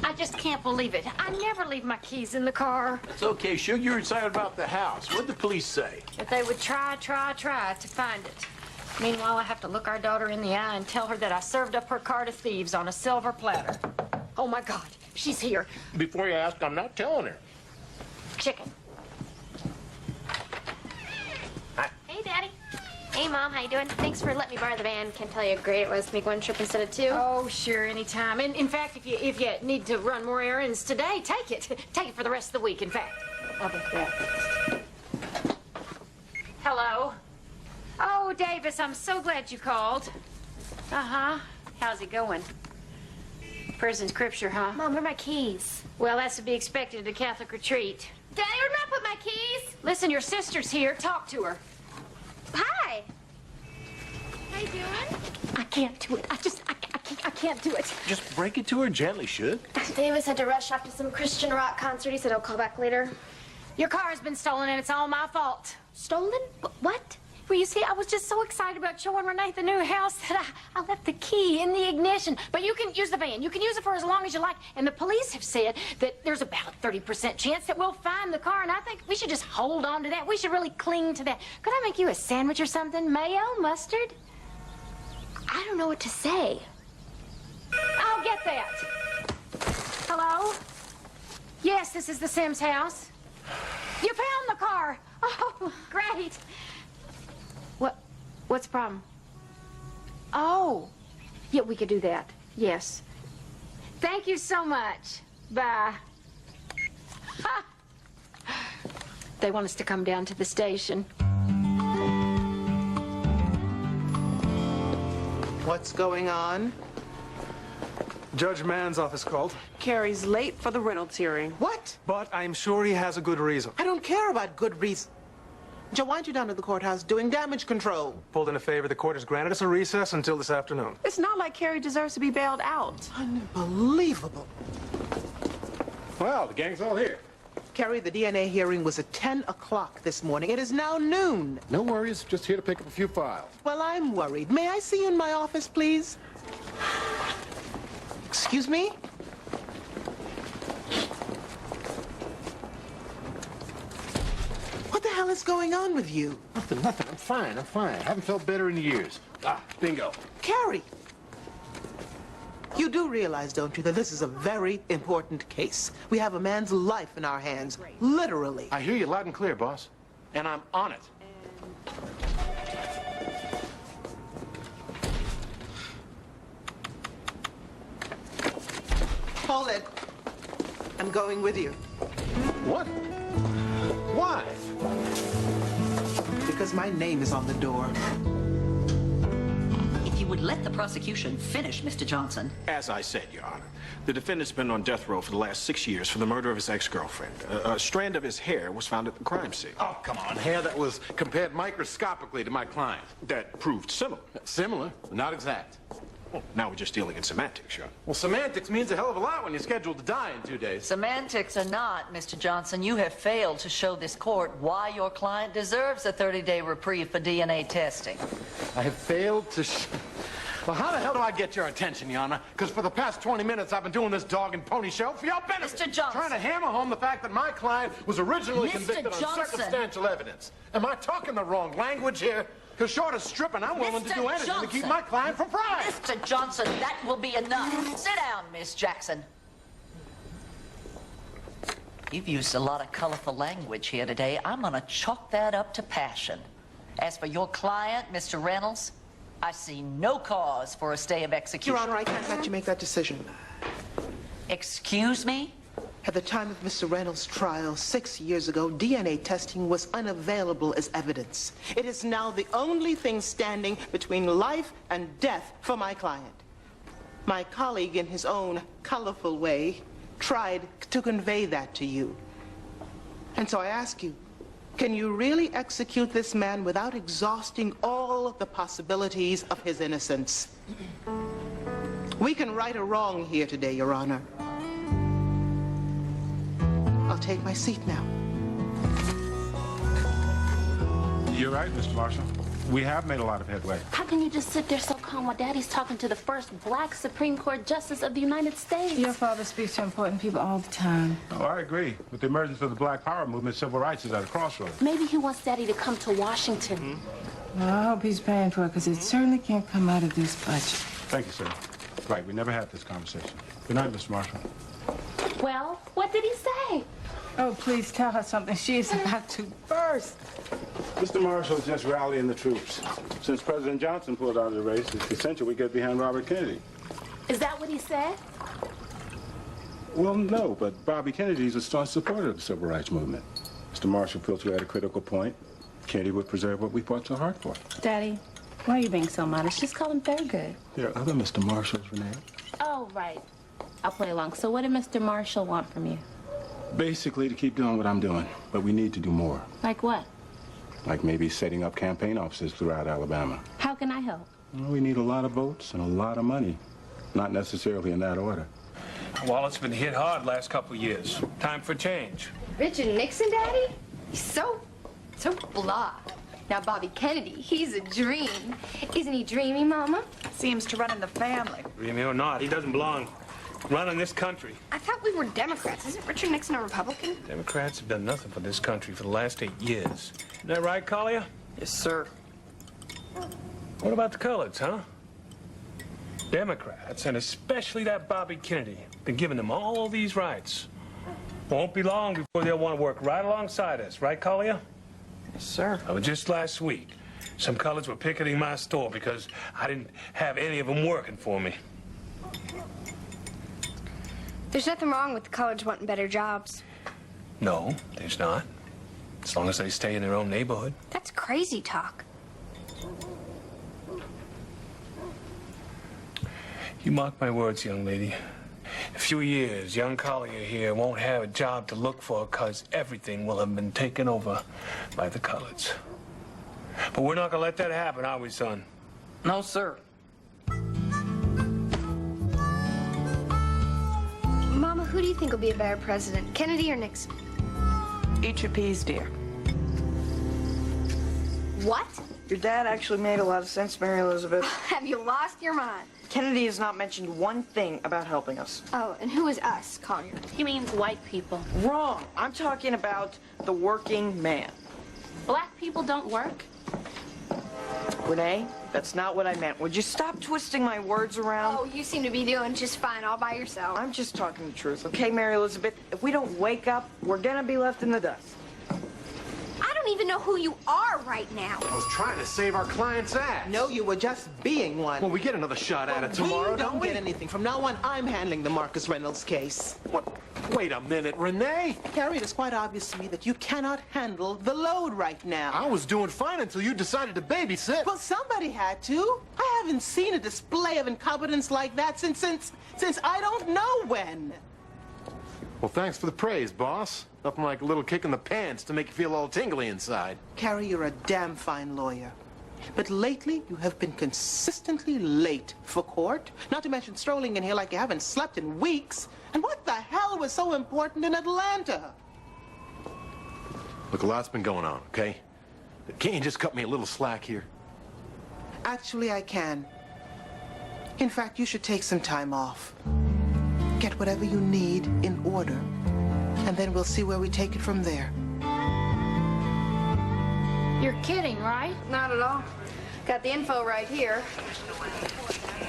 I just can't believe it. I never leave my keys in the car. It's okay, Suge. You're excited about the house. What'd the police say? That they would try to find it. Meanwhile, I have to look our daughter in the eye and tell her that I served up her car to thieves on a silver platter. Oh my God, she's here. Before you ask, I'm not telling her. Chicken. Hey, Daddy. Hey, Mom. How you doing? Thanks for letting me borrow the van. Can't tell you how great it was to make one trip instead of two. Oh, sure, anytime. And in fact, if you need to run more errands today, take it. Take it for the rest of the week, in fact. How about that? Hello? Oh, Davis, I'm so glad you called. Uh-huh. How's it going? Prison scripture, huh? Mom, where are my keys? Well, that's to be expected at a Catholic retreat. Daddy, where'd I put my keys? Listen, your sister's here. Talk to her. Hi. How you doing? I can't do it. I can't do it. Just break it to her gently, Suge. Davis had to rush off to some Christian rock concert. He said he'll call back later. Your car has been stolen, and it's all my fault. Stolen? What? Well, you see, I was just so excited about showing Renee the new house that I left the key in the ignition. But you can use the van. You can use it for as long as you like. And the police have said that there's about a 30% chance that we'll find the car. And I think we should just hold on to that. We should really cling to that. Could I make you a sandwich or something? Mayo? Mustard? I don't know what to say. I'll get that. Hello? Yes, this is the Sims house. You found the car. Oh, great. What's the problem? Oh, yeah, we could do that. Yes. Thank you so much. Bye. Ha! They want us to come down to the station. What's going on? Judge Mann's office called. Carrie's late for the Reynolds hearing. What? But I'm sure he has a good reason. I don't care about good reason. Joe, why aren't you down at the courthouse doing damage control? Pulled in a favor. The court has granted us a recess until this afternoon. It's not like Carrie deserves to be bailed out. Unbelievable. Well, the gang's all here. Carrie, the DNA hearing was at 10 o'clock this morning. It is now noon. No worries. Just here to pick up a few files. Well, I'm worried. May I see you in my office, please? Excuse me? What the hell is going on with you? Nothing. I'm fine. Haven't felt better in years. Bingo. Carrie! You do realize, don't you, that this is a very important case. We have a man's life in our hands, literally. I hear you loud and clear, boss. And I'm on it. Hold it. I'm going with you. What? Why? Because my name is on the door. If you would let the prosecution finish, Mr. Johnson. As I said, Your Honor, the defendant's been on death row for the last 6 years for the murder of his ex-girlfriend. A strand of his hair was found at the crime scene. Oh, come on. Hair that was compared microscopically to my client. That proved similar. Similar, not exact. Well, now we're just dealing in semantics, Sean. Well, semantics means a hell of a lot when you're scheduled to die in 2 days. Semantics or not, Mr. Johnson, you have failed to show this court why your client deserves a 30-day reprieve for DNA testing. I have failed to... Well, how the hell do I get your attention, Yana? Because for the past 20 minutes, I've been doing this dog and pony show for your benefit. Mr. Johnson. Trying to hammer home the fact that my client was originally Mr. convicted on Johnson. circumstantial evidence. Am I talking the wrong language here? Because short of stripping, I'm willing to do anything to keep my client from pride. Mr. Johnson, that will be enough. Sit down, Miss Jackson. You've used a lot of colorful language here today. I'm going to chalk that up to passion. As for your client, Mr. Reynolds, I see no cause for a stay of execution. Your Honor, I can't let you make that decision. Excuse me? At the time of Mr. Reynolds' trial 6 years ago, DNA testing was unavailable as evidence. It is now the only thing standing between life and death for my client. My colleague, in his own colorful way, tried to convey that to you. And so I ask you, can you really execute this man without exhausting all the possibilities of his innocence? We can right a wrong here today, Your Honor. I'll take my seat now. You're right, Mr. Marshall. We have made a lot of headway. How can you just sit there so calm while Daddy's talking to the first black Supreme Court Justice of the United States? Your father speaks to important people all the time. Oh, I agree. With the emergence of the Black Power movement, civil rights is at a crossroads. Maybe he wants Daddy to come to Washington. Well, I hope he's paying for it, because it certainly can't come out of this budget. Thank you, sir. Right, we never had this conversation. Good night, Mr. Marshall. Well, what did he say? Oh, please tell her something. She is about to burst. Mr. Marshall is just rallying the troops. Since President Johnson pulled out of the race, it's essential we get behind Robert Kennedy. Is that what he said? Well, no, but Bobby Kennedy is a staunch supporter of the civil rights movement. Mr. Marshall feels we're at a critical point. Kennedy would preserve what we fought so hard for. Daddy, why are you being so modest? Just call him Thurgood. There are other Mr. Marshalls, Renee. Oh, right. I'll play along. So what did Mr. Marshall want from you? Basically, to keep doing what I'm doing, but we need to do more. Like what? Like maybe setting up campaign offices throughout Alabama. How can I help? Well, we need a lot of votes and a lot of money. Not necessarily in that order. Wallace been hit hard last couple of years. Time for change. Richard Nixon, Daddy? He's so blah. Now, Bobby Kennedy, he's a dream. Isn't he dreamy, Mama? Seems to run in the family. Dreamy or not, he doesn't belong running this country. I thought we were Democrats. Isn't Richard Nixon a Republican? Democrats have done nothing for this country for the last 8 years. Isn't that right, Collier? Yes, sir. What about the coloreds, huh? Democrats, and especially that Bobby Kennedy, been giving them all these rights. Won't be long before they'll want to work right alongside us, right, Collier? Yes, sir. Oh, just last week, some coloreds were picketing my store because I didn't have any of them working for me. There's nothing wrong with the coloreds wanting better jobs. No, there's not. As long as they stay in their own neighborhood. That's crazy talk. You mark my words, young lady. In a few years, young Collier here won't have a job to look for because everything will have been taken over by the coloreds. But we're not going to let that happen, are we, son? No, sir. Mama, who do you think will be a better president, Kennedy or Nixon? Eat your peas, dear. What? Your dad actually made a lot of sense, Mary Elizabeth. Have you lost your mind? Kennedy has not mentioned one thing about helping us. Oh, and who is us, Collier? He means white people. Wrong. I'm talking about the working man. Black people don't work. Renee, that's not what I meant. Would you stop twisting my words around? Oh, you seem to be doing just fine all by yourself. I'm just talking the truth, okay, Mary Elizabeth? If we don't wake up, we're gonna be left in the dust. I don't even know who you are right now. I was trying to save our client's ass. No, you were just being one. Well, we get another shot at it tomorrow, We don't don't we? get anything. From now on, I'm handling the Marcus Reynolds case. What? Wait a minute, Renee. Carrie, it is quite obvious to me that you cannot handle the load right now. I was doing fine until you decided to babysit. Well, somebody had to. I haven't seen a display of incompetence like that since I don't know when. Well, thanks for the praise, boss. Nothing like a little kick in the pants to make you feel all tingly inside. Carrie, you're a damn fine lawyer. But lately, you have been consistently late for court. Not to mention strolling in here like you haven't slept in weeks. And what the hell was so important in Atlanta? Look, a lot's been going on, okay? Can't you just cut me a little slack here? Actually, I can. In fact, you should take some time off. Get whatever you need in order, and then we'll see where we take it from there. You're kidding, right? Not at all. Got the info right here.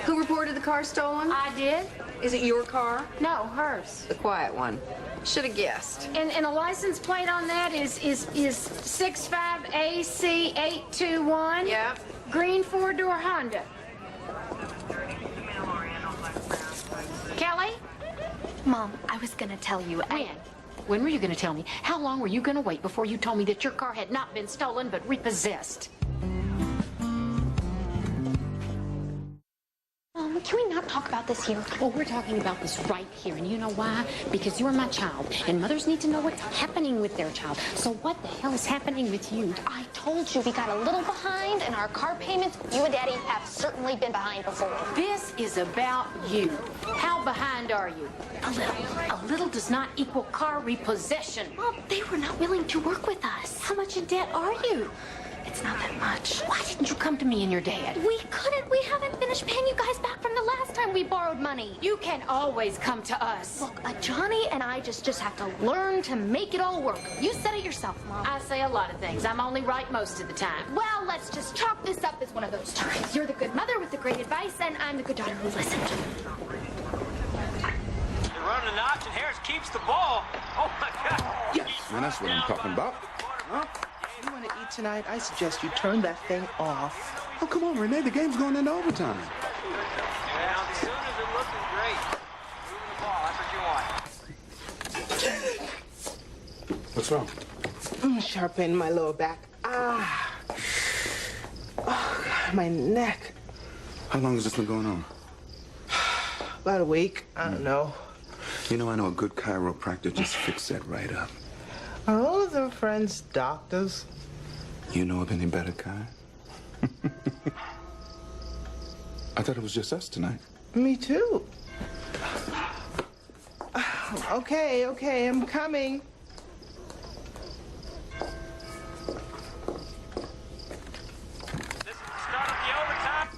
Who reported the car stolen? I did. Is it your car? No, hers. The quiet one. Should have guessed. And the license plate on that is 65AC821. Yeah. Green four-door Honda. Kelly? Mom, I was gonna tell you. When were you going to tell me? How long were you going to wait before you told me that your car had not been stolen but repossessed? Mom, can we not talk about this here? Well, we're talking about this right here, and you know why? Because you're my child, and mothers need to know what's happening with their child. So what the hell is happening with you? I told you we got a little behind in our car payments. You and Daddy have certainly been behind before. This is about you. How behind are you? A little. A little does not equal car repossession. Mom, they were not willing to work with us. How much in debt are you? It's not that much. Why didn't you come to me and your dad? We couldn't. We haven't finished paying you guys back from the last time we borrowed money. You can always come to us. Look, Johnny and I just have to learn to make it all work. You said it yourself, Mom. I say a lot of things. I'm only right most of the time. Well, let's just chalk this up as one of those times. You're the good mother with the great advice, and I'm the good daughter who listened. They're running the notch, and Harris keeps the ball. Oh, my God. Yes, man, that's what I'm talking about. Huh? If you want to eat tonight, I suggest you turn that thing off. Oh, come on, Renee. The game's going into overtime. Well, the Sooners are looking great. Moving the ball. That's what you want. What's wrong? Sharp pain in my lower back. Ah. Oh, God, my neck. How long has this been going on? About a week. I don't know. You know, I know a good chiropractor just fix that right up. Are all of their friends doctors? You know of any better, Kai? I thought it was just us tonight. Me too. Okay, I'm coming. This is the start of the overtime.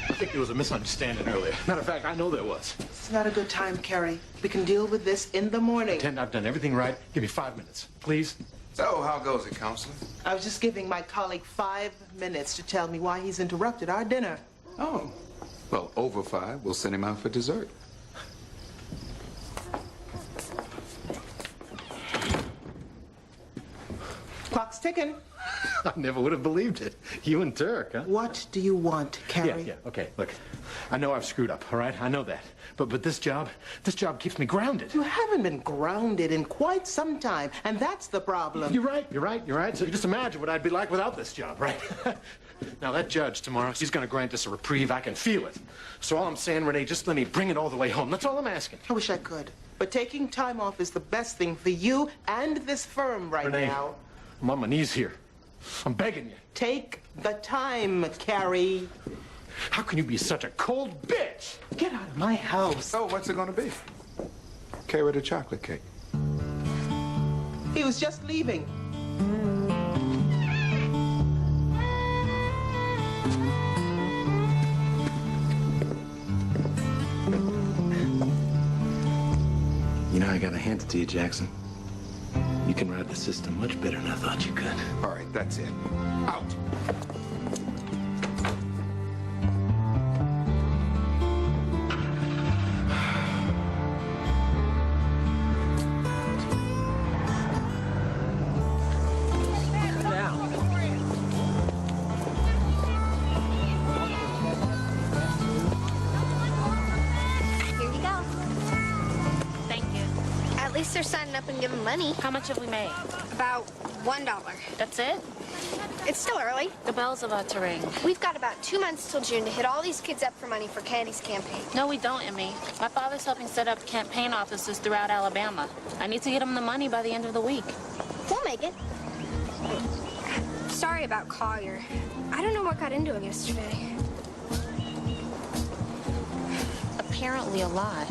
I think there was a misunderstanding earlier. Matter of fact, I know there was. It's not a good time, Kerry. We can deal with this in the morning. Pretend I've done everything right. Give me 5 minutes, please. So, how goes it, Counselor? I was just giving my colleague 5 minutes to tell me why he's interrupted our dinner. Oh. Well, over 5, we'll send him out for dessert. Clock's ticking. I never would have believed it. You and Turk, huh? What do you want, Kerry? Yeah, okay, look. I know I've screwed up, all right? I know that. But this job keeps me grounded. You haven't been grounded in quite some time, and that's the problem. You're right. So just imagine what I'd be like without this job, right? Now, that judge tomorrow, she's gonna grant us a reprieve. I can feel it. So all I'm saying, Renee, just let me bring it all the way home. That's all I'm asking. I wish I could. But taking time off is the best thing for you and this firm right Renee, now. I'm on my knees here. I'm begging you. Take the time, Carrie. How can you be such a cold bitch? Get out of my house. So, what's it gonna be? Carrot or chocolate cake? He was just leaving. You know, I gotta hand it to you, Jackson. You can ride the system much better than I thought you could. All right, that's it. Out. they're signing up and giving money. How much have we made? About $1. That's it? It's still early. The bell's about to ring. We've got about 2 months till June to hit all these kids up for money for Candy's campaign. No, we don't, Emmy. My father's helping set up campaign offices throughout Alabama. I need to get him the money by the end of the week. We'll make it. Sorry about Collier. I don't know what got into him yesterday. Apparently alive.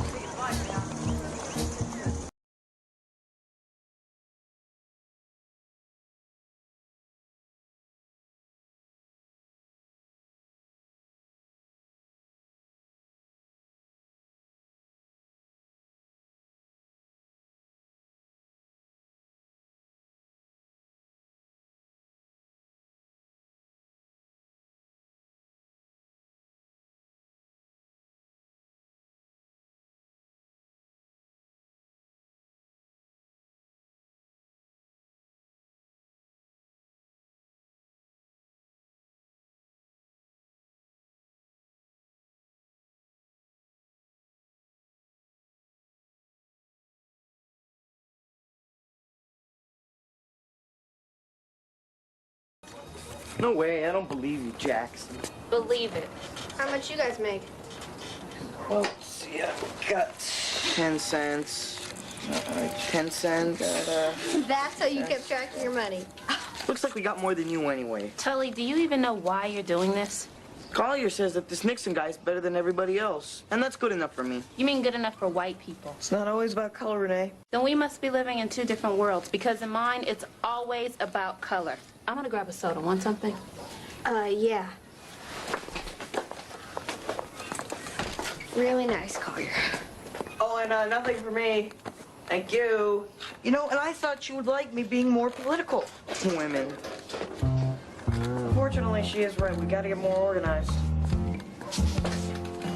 No way, I don't believe you, Jackson. Believe it. How much you guys make? Well, let's see, I've got 10 cents. 10 cents. That's how you kept track of your money. Looks like we got more than you anyway. Tully, do you even know why you're doing this? Collier says that this Nixon guy's better than everybody else. And that's good enough for me. You mean good enough for white people? It's not always about color, Renee. Then we must be living in two different worlds, because in mine, it's always about color. I'm gonna grab a soda. Want something? Yeah. Really nice, Collier. Oh, and nothing for me. Thank you. You know, and I thought you would like me being more political. Women. Fortunately, she is right. We gotta get more organized.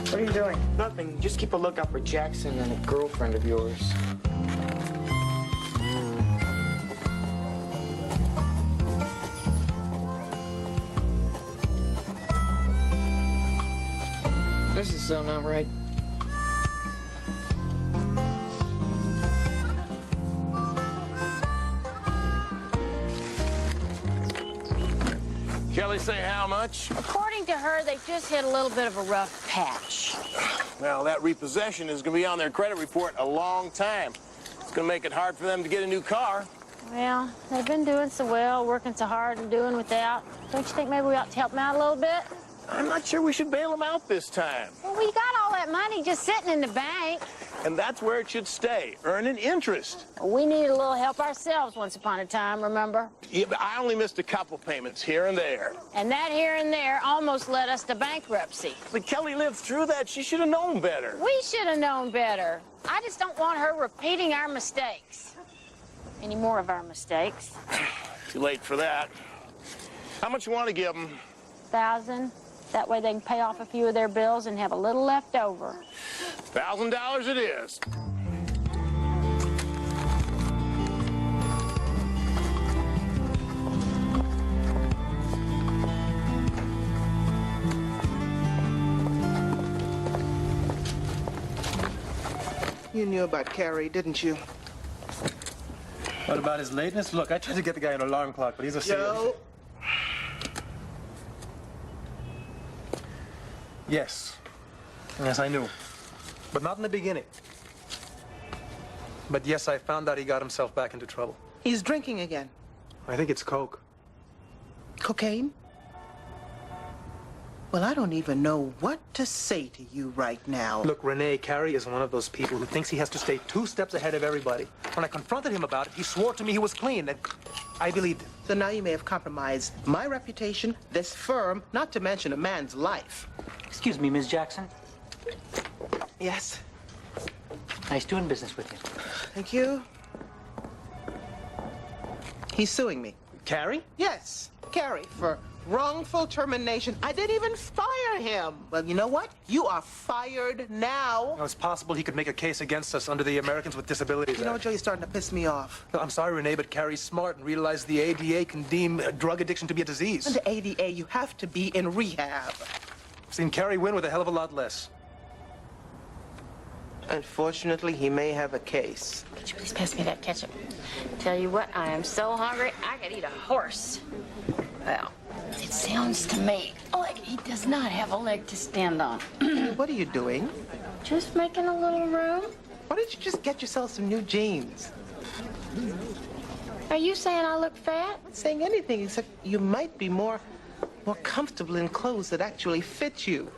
What are you doing? Nothing. Just keep a lookout for Jackson and a girlfriend of yours. This is so not right. Kelly say how much? According to her, they just hit a little bit of a rough patch. Well, that repossession is going to be on their credit report a long time. It's going to make it hard for them to get a new car. Well, they've been doing so well, working so hard and doing without. Don't you think maybe we ought to help them out a little bit? I'm not sure we should bail them out this time. Well, we got all that money just sitting in the bank. And that's where it should stay, earning interest. We needed a little help ourselves once upon a time, remember? Yeah, but I only missed a couple payments here and there. And that here and there almost led us to bankruptcy. But Kelly lived through that. She should have known better. We should have known better. I just don't want her repeating our mistakes. Any more of our mistakes. Too late for that. How much you want to give them? 1,000. That way they can pay off a few of their bills and have a little left over. $1,000 it is. You knew about Carrie, didn't you? What about his lateness? Look, I tried to get the guy an alarm clock, but he's a Joe. Yes. Yes, I knew. But not in the beginning. But yes, I found out he got himself back into trouble. He's drinking again. I think it's coke. Cocaine? Well, I don't even know what to say to you right now. Look, Renee, Carrie is one of those people who thinks he has to stay 2 steps ahead of everybody. When I confronted him about it, he swore to me he was clean, and I believed him. So now you may have compromised my reputation, this firm, not to mention a man's life. Excuse me, Ms. Jackson. Yes? Nice doing business with you. Thank you. He's suing me. Carrie? Yes, Carrie, for wrongful termination. I didn't even fire him. Well, you know what? You are fired now. It's possible he could make a case against us under the Americans with Disabilities You know Act. what, Joe? You're starting to piss me off. No, I'm sorry, Renee, but Carrie's smart and realized the ADA can deem drug addiction to be a disease. Under ADA, you have to be in rehab. I've seen Carrie win with a hell of a lot less. Unfortunately, he may have a case. Could you please pass me that ketchup? Tell you what, I am so hungry, I could eat a horse. Well, it sounds to me like he does not have a leg to stand on. What are you doing? Just making a little room. Why don't you just get yourself some new jeans? Are you saying I look fat? I'm not saying anything except you might be more comfortable in clothes that actually fit you.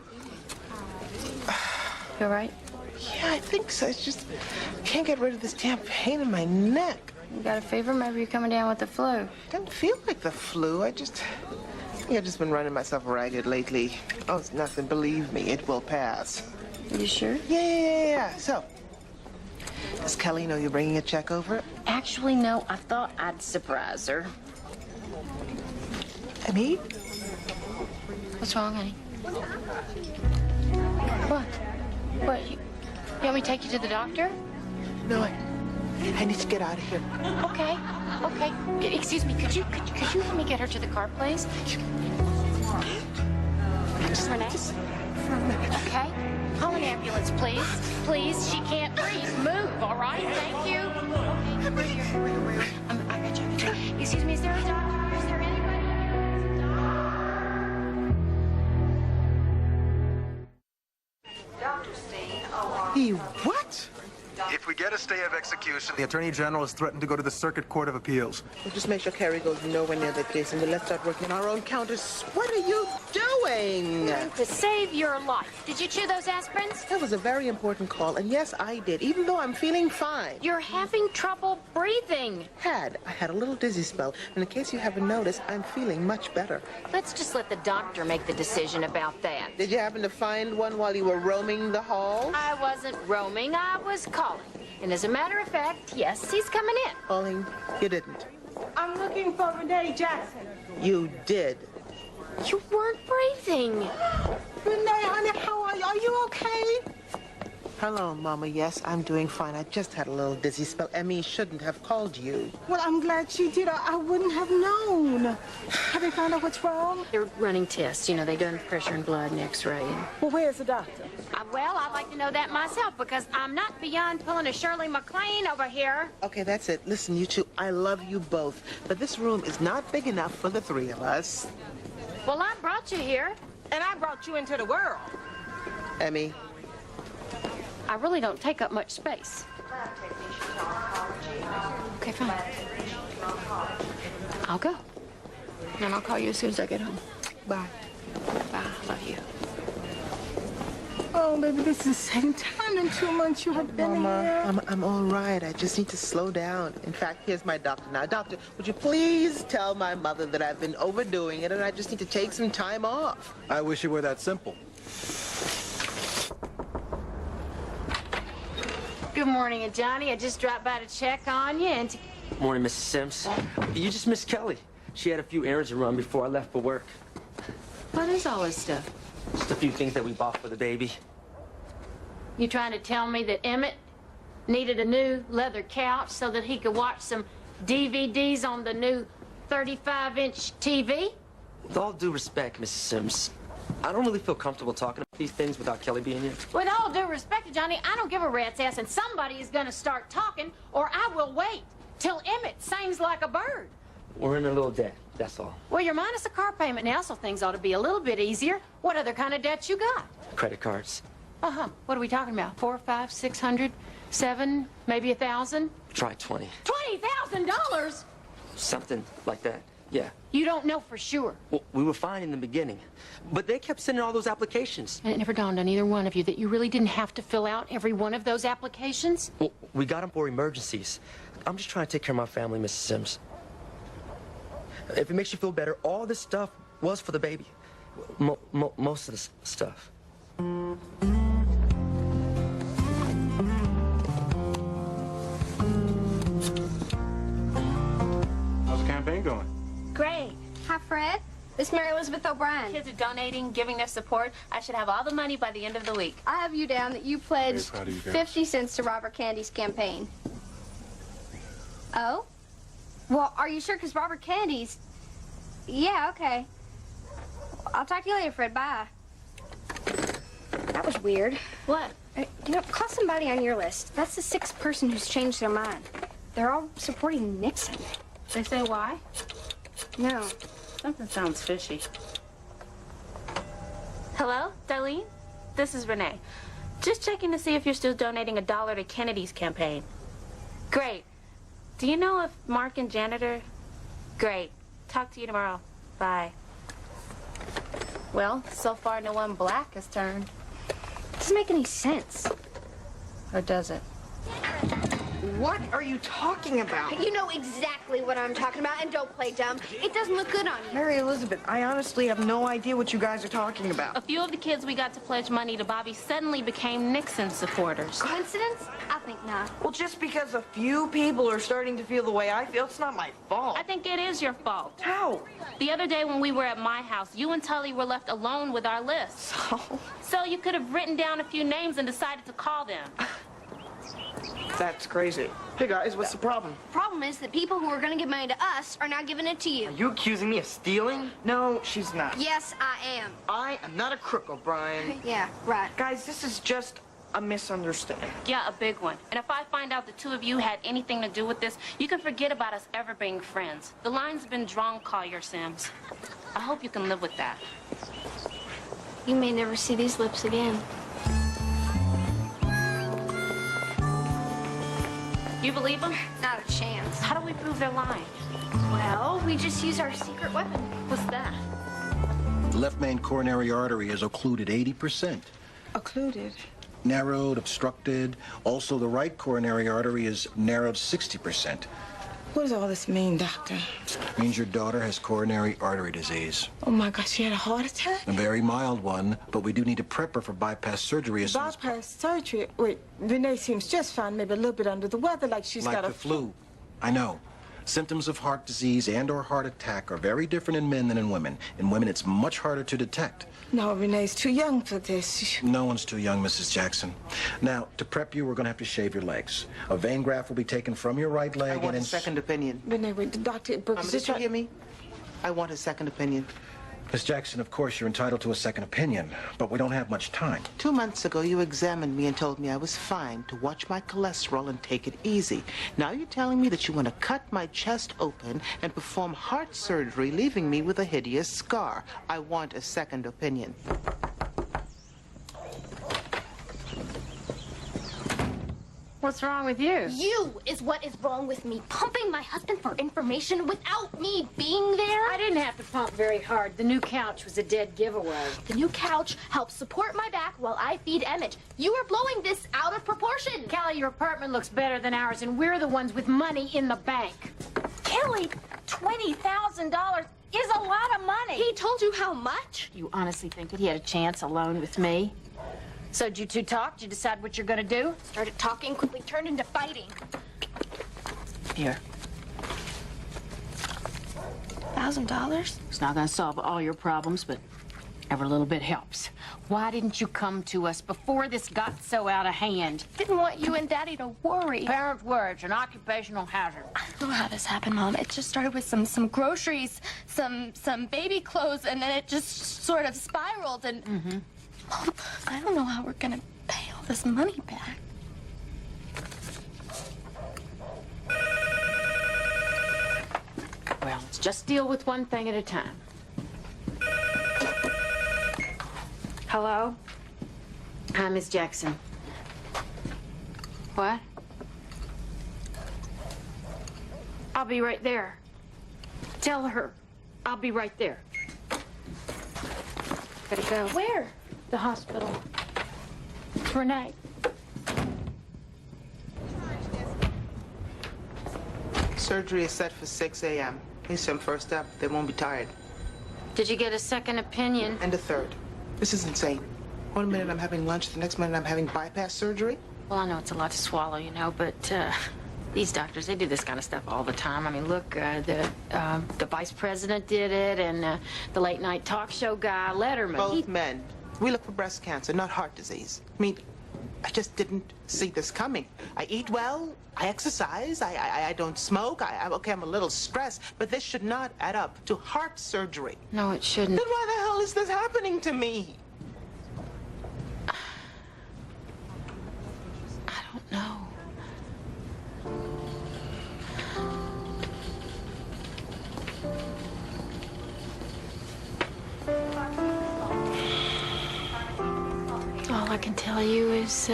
You all right? Yeah, I think so. It's just, I can't get rid of this damn pain in my neck. You got a fever? Maybe you're coming down with the flu. Doesn't feel like the flu. I think I've just been running myself ragged lately. Oh, it's nothing. Believe me, it will pass. You sure? Yeah. So, does Kelly know you're bringing a check over? Actually, no. I thought I'd surprise her. Me? What's wrong, honey? What? What? You want me to take you to the doctor? No, I need to get out of here. Okay. Excuse me. Could you let me get her to the car, please? Renee? Okay. Call an ambulance, please. Please. She can't breathe. Move. All right. Thank you. Okay. I got you. Excuse me. Is there a doctor? Is there anybody? He what? If we get a stay of execution, the Attorney General has threatened to go to the Circuit Court of Appeals. We'll just make sure Carrie goes nowhere near the case, and then let's start working on our own counters. What are you doing? To save your life. Did you chew those aspirins? That was a very important call, and yes, I did, even though I'm feeling fine. You're having trouble breathing. I had a little dizzy spell, and in case you haven't noticed, I'm feeling much better. Let's just let the doctor make the decision about that. Did you happen to find one while you were roaming the halls? I wasn't roaming, I was calling. And as a matter of fact, yes, he's coming in. Calling? You didn't. I'm looking for Renee Jackson. You did. You weren't breathing. Renee, honey, how are you? Are you okay? Hello, Mama. Yes, I'm doing fine. I just had a little dizzy spell. Emmy shouldn't have called you. Well, I'm glad she did. I wouldn't have known. Have they found out what's wrong? They're running tests. You know, they done pressure and blood and x-ray. Well, where's the doctor? Well, I'd like to know that myself because I'm not beyond pulling a Shirley MacLaine over here. Okay, that's it. Listen, you two, I love you both. But this room is not big enough for the three of us. Well, I brought you here. And I brought you into the world. Emmy. I really don't take up much space. Okay, fine. I'll go. And I'll call you as soon as I get home. Bye. Bye. I love you. Oh, baby, this is the second time in 2 months you have been here. Mama, I'm all right. I just need to slow down. In fact, here's my doctor now. Doctor, would you please tell my mother that I've been overdoing it and I just need to take some time off? I wish it were that simple. Good morning, Johnny. I just dropped by to check on you and to... Morning, Mrs. Sims. You just missed Kelly. She had a few errands to run before I left for work. What is all this stuff? Just a few things that we bought for the baby. You trying to tell me that Emmett needed a new leather couch so that he could watch some DVDs on the new 35-inch TV? With all due respect, Mrs. Sims, I don't really feel comfortable talking about these things without Kelly being here. With all due respect, Johnny, I don't give a rat's ass, and somebody is going to start talking, or I will wait till Emmett sings like a bird. We're in a little debt, that's all. Well, you're minus a car payment now, so things ought to be a little bit easier. What other kind of debt you got? Credit cards. Uh-huh. What are we talking about? 4, 5, 600, 7, maybe 1,000? Try 20. $20,000? Something like that, yeah. You don't know for sure. Well, we were fine in the beginning, but they kept sending all those applications. And it never dawned on either one of you that you really didn't have to fill out every one of those applications? Well, we got them for emergencies. I'm just trying to take care of my family, Mrs. Sims. If it makes you feel better, all this stuff was for the baby. Most of the stuff. How's the campaign going? Great. Hi, Fred. This is Mary Elizabeth O'Brien. Kids are donating, giving their support. I should have all the money by the end of the week. I have you down that you pledged Very proud of you guys. 50 cents to Robert Kennedy's campaign. Oh? Well, are you sure? Because Robert Kennedy's... Yeah, okay. I'll talk to you later, Fred. Bye. That was weird. What? Call somebody on your list. That's the sixth person who's changed their mind. They're all supporting Nixon. They say why? No. Something sounds fishy. Hello, Darlene? This is Renee. Just checking to see if you're still donating $1 to Kennedy's campaign. Great. Do you know if Mark and Janitor? Great. Talk to you tomorrow. Bye. Well, so far no one black has turned. Doesn't make any sense. Or does it? What are you talking about? You know exactly what I'm talking about, and don't play dumb. It doesn't look good on you. Mary Elizabeth, I honestly have no idea what you guys are talking about. A few of the kids we got to pledge money to Bobby suddenly became Nixon supporters. Coincidence? I think not. Well, just because a few people are starting to feel the way I feel, it's not my fault. I think it is your fault. How? The other day when we were at my house, you and Tully were left alone with our list. So you could have written down a few names and decided to call them. That's crazy. Hey guys, what's the problem? Problem is that people who are going to give money to us are now giving it to you. Are you accusing me of stealing? No, she's not. Yes, I am. I am not a crook, O'Brien. Yeah, right. Guys, this is just a misunderstanding. Yeah, a big one. And if I find out the two of you had anything to do with this, you can forget about us ever being friends. The line's been drawn, Collier Sims. I hope you can live with that. You may never see these lips again. You believe them? Not a chance. How do we prove they're lying? Well, we just use our secret weapon. What's that? The left main coronary artery is occluded 80%. Occluded? Narrowed, obstructed. Also, the right coronary artery is narrowed 60%. What does all this mean, doctor? Means your daughter has coronary artery disease. Oh my God, she had a heart attack? A very mild one, but we do need to prep her for bypass surgery as soon as... Bypass surgery? Wait, Renee seems just fine, maybe a little bit under the weather, like she's like got a the flu. I know. Symptoms of heart disease and or heart attack are very different in men than in women. In women, it's much harder to detect. No, Renee's too young for this. No one's too young, Mrs. Jackson. Now, to prep you, we're going to have to shave your legs. A vein graft will be taken from your right leg I want and... a second opinion. Renee, wait, the doctor... Did you hear me? I want a second opinion. Miss Jackson, of course, you're entitled to a second opinion, but we don't have much time. 2 months ago, you examined me and told me I was fine to watch my cholesterol and take it easy. Now you're telling me that you want to cut my chest open and perform heart surgery, leaving me with a hideous scar. I want a second opinion. What's wrong with you? You is what is wrong with me. Pumping my husband for information without me being there. I didn't have to pump very hard. The new couch was a dead giveaway. The new couch helps support my back while I feed Emmett. You are blowing this out of proportion. Kelly, your apartment looks better than ours, and we're the ones with money in the bank. Kelly, $20,000 is a lot of money. He told you how much? You honestly think that he had a chance alone with me? So did you two talk? Did you decide what you're gonna do? Started talking, quickly turned into fighting. Here. $1,000? It's not gonna solve all your problems, but every little bit helps. Why didn't you come to us before this got so out of hand? Didn't want you and Daddy to worry. Parent words, an occupational hazard. I don't know how this happened, Mom. It just started with some groceries, some baby clothes, and then it just sort of spiraled and... Mm-hmm. Mom, I don't know how we're gonna pay all this money back. Well, let's just deal with one thing at a time. Hello? Hi, Miss Jackson. What? I'll be right there. Tell her I'll be right there. Gotta go. Where? The hospital. Renee. Surgery is set for 6 a.m. Please them first up. They won't be tired. Did you get a second opinion? And a third. This is insane. 1 minute I'm having lunch, the next minute I'm having bypass surgery. Well, I know it's a lot to swallow, you know, but these doctors, they do this kind of stuff all the time. I mean, look, the vice president did it, and the late night talk show guy, Letterman. Both men. We look for breast cancer, not heart disease. I mean, I just didn't see this coming. I eat well, I exercise, I don't smoke, okay, I'm a little stressed, but this should not add up to heart surgery. No, it shouldn't. Then why the hell is this happening to me? tell you is,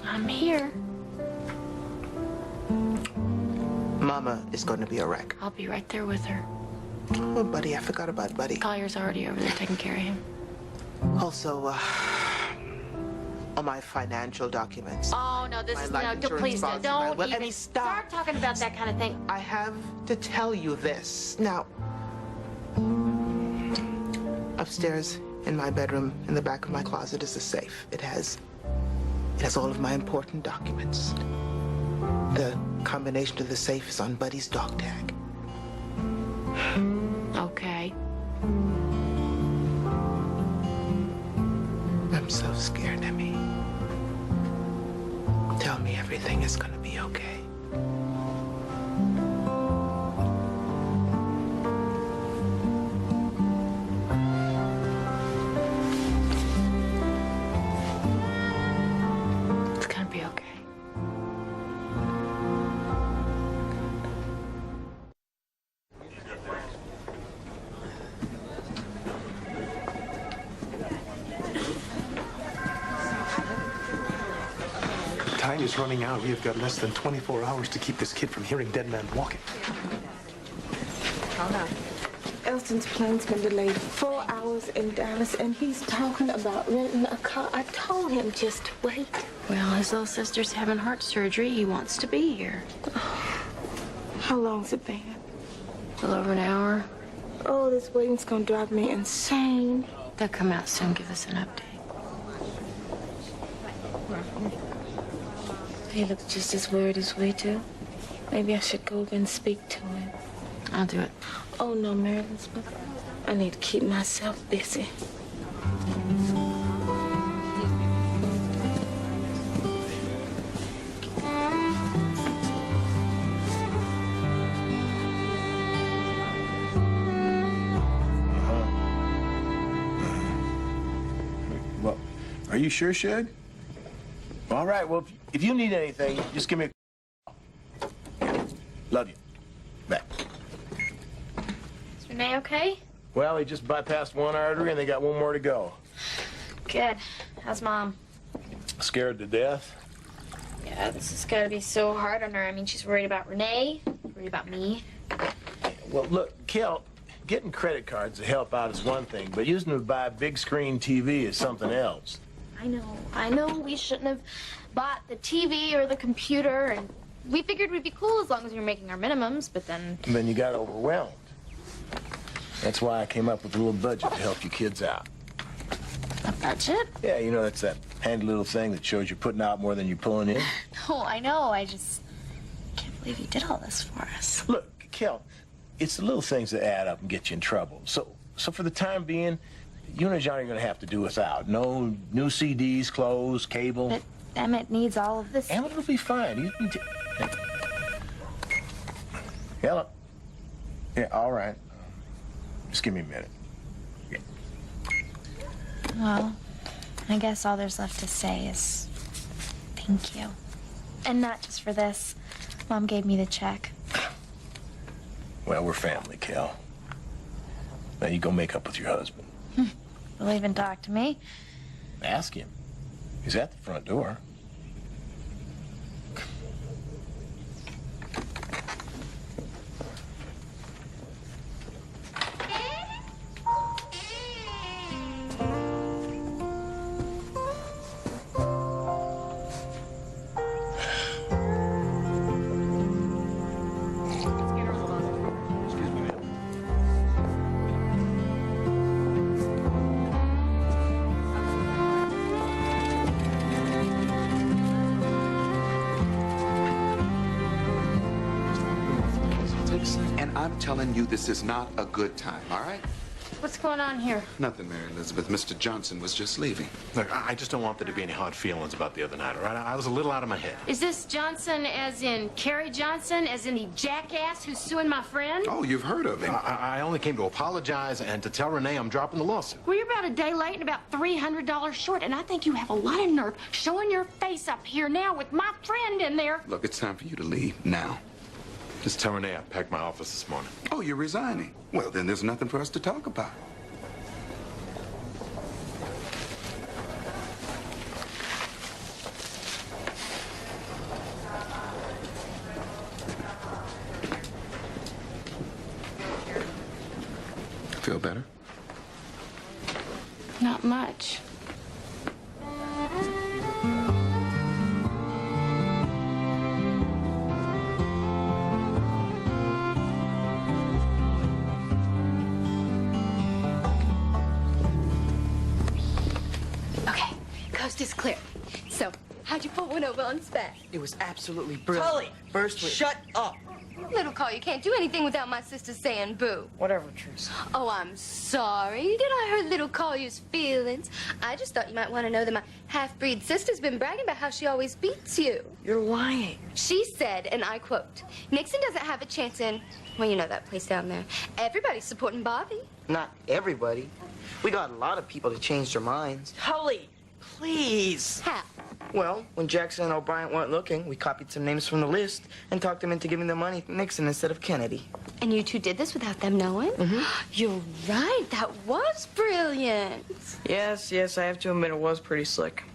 I'm here. Mama is going to be a wreck. I'll be right there with her. Oh, Buddy, I forgot about Buddy. Collier's already over there taking care of him. Also, all my financial documents. Oh, no, this My is, life no, insurance please, policy, don't well, even start talking about that kind of thing. I have to tell you this. Now, upstairs in my bedroom, in the back of my closet, is a safe. It has all of my important documents. The combination to the safe is on Buddy's dog tag. Okay. I'm so scared, Emmy. Tell me everything is gonna be okay. It's gonna be okay. Time is running out. We have got less than 24 hours to keep this kid from hearing dead man walking. Hold on. Elston's plane's been delayed 4 hours in Dallas, and he's talking about renting a car. I told him just to wait. Well, his little sister's having heart surgery. He wants to be here. How long's it been? A little over an hour. Oh, this waiting's gonna drive me insane. They'll come out soon, give us an update. He looks just as worried as we do. Maybe I should go over and speak to him. I'll do it. Oh, no, Mary Elizabeth. I need to keep myself busy. Well, are you sure, Shug? All right, well, if you need anything, just give me a call. Love you. Back. Is Renee okay? Well, he just bypassed one artery and they got one more to go. Good. How's Mom? Scared to death? Yeah, this has got to be so hard on her. I mean, she's worried about Renee, worried about me. Well, look, Kel, getting credit cards to help out is one thing, but using them to buy a big screen TV is something else. I know we shouldn't have bought the TV or the computer, and we figured we'd be cool as long as we were making our minimums, but then... And then you got overwhelmed. That's why I came up with a little budget to help you kids out. A budget? Yeah, you know, that's that handy little thing that shows you're putting out more than you're pulling in. No, I know. I just can't believe you did all this for us. Look, Kel, it's the little things that add up and get you in trouble. So for the time being, you and Johnny are going to have to do without. No new CDs, clothes, cable. But Emmett needs all of this. Emmett will be fine. Hello. Yeah, all right. Just give me a minute. Yeah. Well, I guess all there's left to say is thank you. And not just for this. Mom gave me the check. Well, we're family, Kel. Now you go make up with your husband. Will even talk to me? Ask him. He's at the front door. And I'm telling you, this is not a good time, all right? What's going on here? Nothing, Mary Elizabeth. Mr. Johnson was just leaving. Look, I just don't want there to be any hard feelings about the other night, all right? I was a little out of my head. Is this Johnson as in Kerry Johnson, as in the jackass who's suing my friend? Oh, you've heard of him. I only came to apologize and to tell Renee I'm dropping the lawsuit. Well, you're about a day late and about $300 short, and I think you have a lot of nerve showing your face up here now with my friend in there. Look, it's time for you to leave now. Just tell Renee I packed my office this morning. Oh, you're resigning? Well, then there's nothing for us to talk about. feel better? Not much. Okay, coast is clear. So, how'd you pull one over on Spec? It was absolutely brilliant. Tully, First with... Shut up! Little Carl, you can't do anything without my sister saying boo. Whatever, Truce. Oh, I'm sorry. Did I hurt little Collier's feelings? I just thought you might want to know that my half-breed sister's been bragging about how she always beats you. You're lying. She said, and I quote, Nixon doesn't have a chance in, well, you know that place down there. Everybody's supporting Bobby. Not everybody. We got a lot of people that changed their minds. Tully, please. How? Well, when Jackson and O'Brien weren't looking, we copied some names from the list and talked them into giving the money to Nixon instead of Kennedy. And you two did this without them knowing? You're right. That was brilliant. Yes, I have to admit it was pretty slick.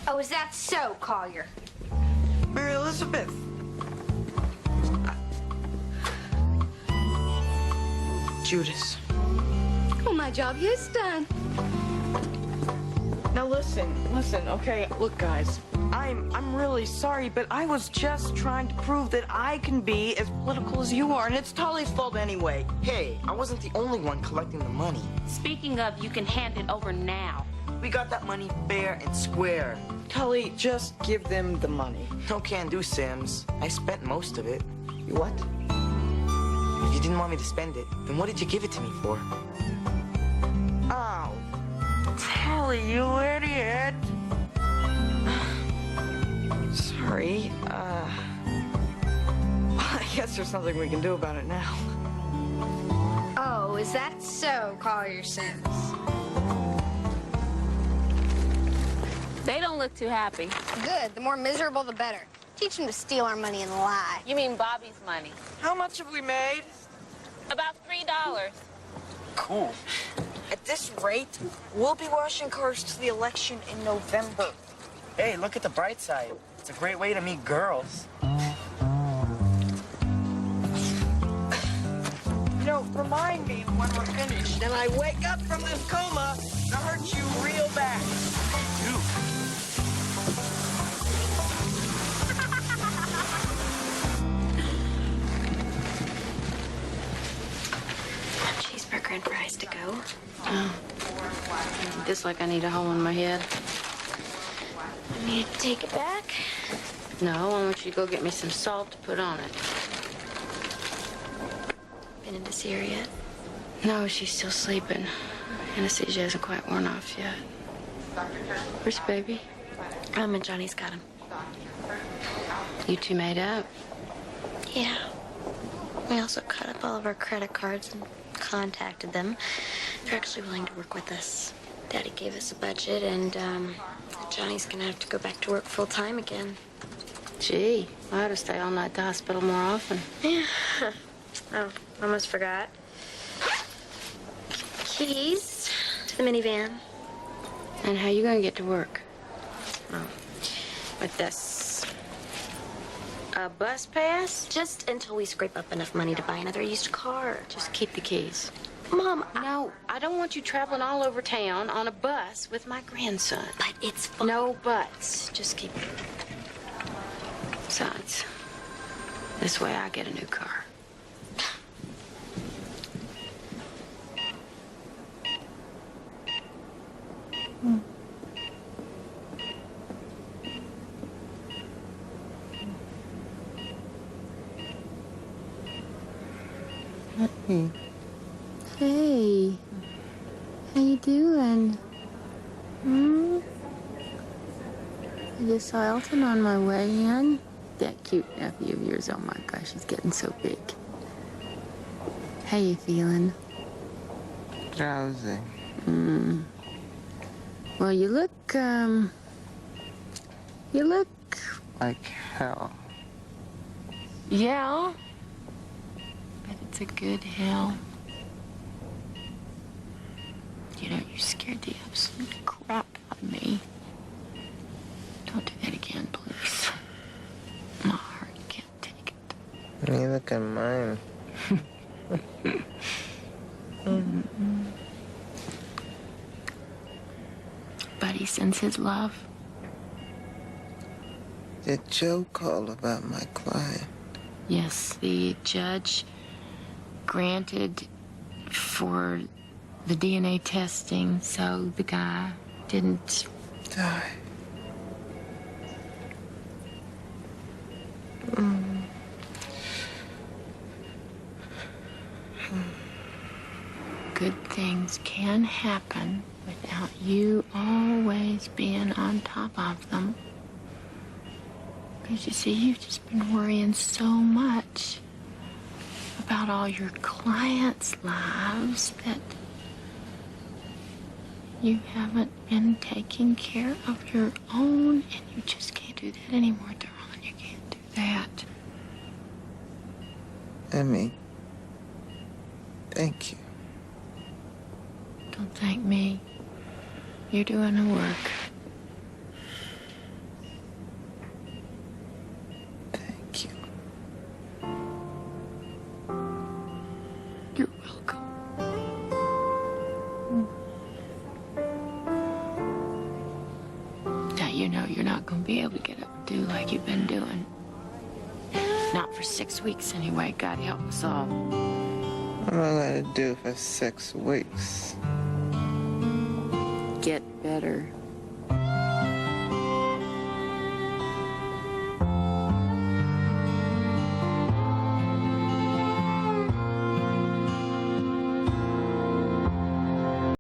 Oh, is that so, Collier? Mary Elizabeth. Judas. Oh, my job here's done. Now listen, okay? Look, guys, I'm really sorry, but I was just trying to prove that I can be as political as you are, and it's Tully's fault anyway. Hey, I wasn't the only one collecting the money. Speaking of, you can hand it over now. We got that money fair and square. Tully, just give them the money. No can do, Sims. I spent most of it. You what? If you didn't want me to spend it, then what did you give it to me for? Oh, Tully, you idiot. Sorry, I guess there's nothing we can do about it now. Oh, is that so, Collier Sims? They don't look too happy. Good. The more miserable, the better. Teach them to steal our money and lie. You mean Bobby's money? How much have we made? About $3. Cool. At this rate, we'll be washing cars to the election in November. Hey, look at the bright side. It's a great way to meet girls. You know, remind me when we're finished and I wake up from this coma to hurt you real bad. Cheeseburger and fries to go. Just like I need a hole in my head. Want me to take it back? No, I want you to go get me some salt to put on it. Been in to see her yet? No, she's still sleeping. Anesthesia hasn't quite worn off yet. Where's baby? And Johnny's got him. You two made up? Yeah. We also cut up all of our credit cards and contacted them. They're actually willing to work with us. Daddy gave us a budget, and Johnny's gonna have to go back to work full-time again. Gee, I ought to stay all night at the hospital more often. Yeah. Oh, almost forgot. Keys to the minivan. And how you gonna get to work? Oh, with this. A bus pass? Just until we scrape up enough money to buy another used car. Just keep the keys. Mom, No, I don't want you traveling all over town on a bus with my grandson. But it's fun. No buts. Just keep it. Besides, this way I get a new car. Hey, how you doing? I just saw Elton on my way in. That cute nephew of yours, oh my gosh, he's getting so big. How you feeling? Drowsy. Well, you look Like hell. yeah, but it's a good hell. You know, you scared the absolute crap out of me. Don't do that again, please. My heart can't take it. You look at mine. means his love. Did Joe call about my client? Yes, the judge granted for the DNA testing, so the guy didn't die. Good things can happen without you always being on top of them. Because you see, you've just been worrying so much about all your clients' lives that you haven't been taking care of your own, and you just can't do that anymore, darling. You can't do that. Emmy, thank you. Don't thank me. You're doing the work. Thank you. You're welcome. Now you know you're not going to be able to get up and do like you've been doing. Not for 6 weeks anyway. God help us all. What am I going to do for 6 weeks? Get better.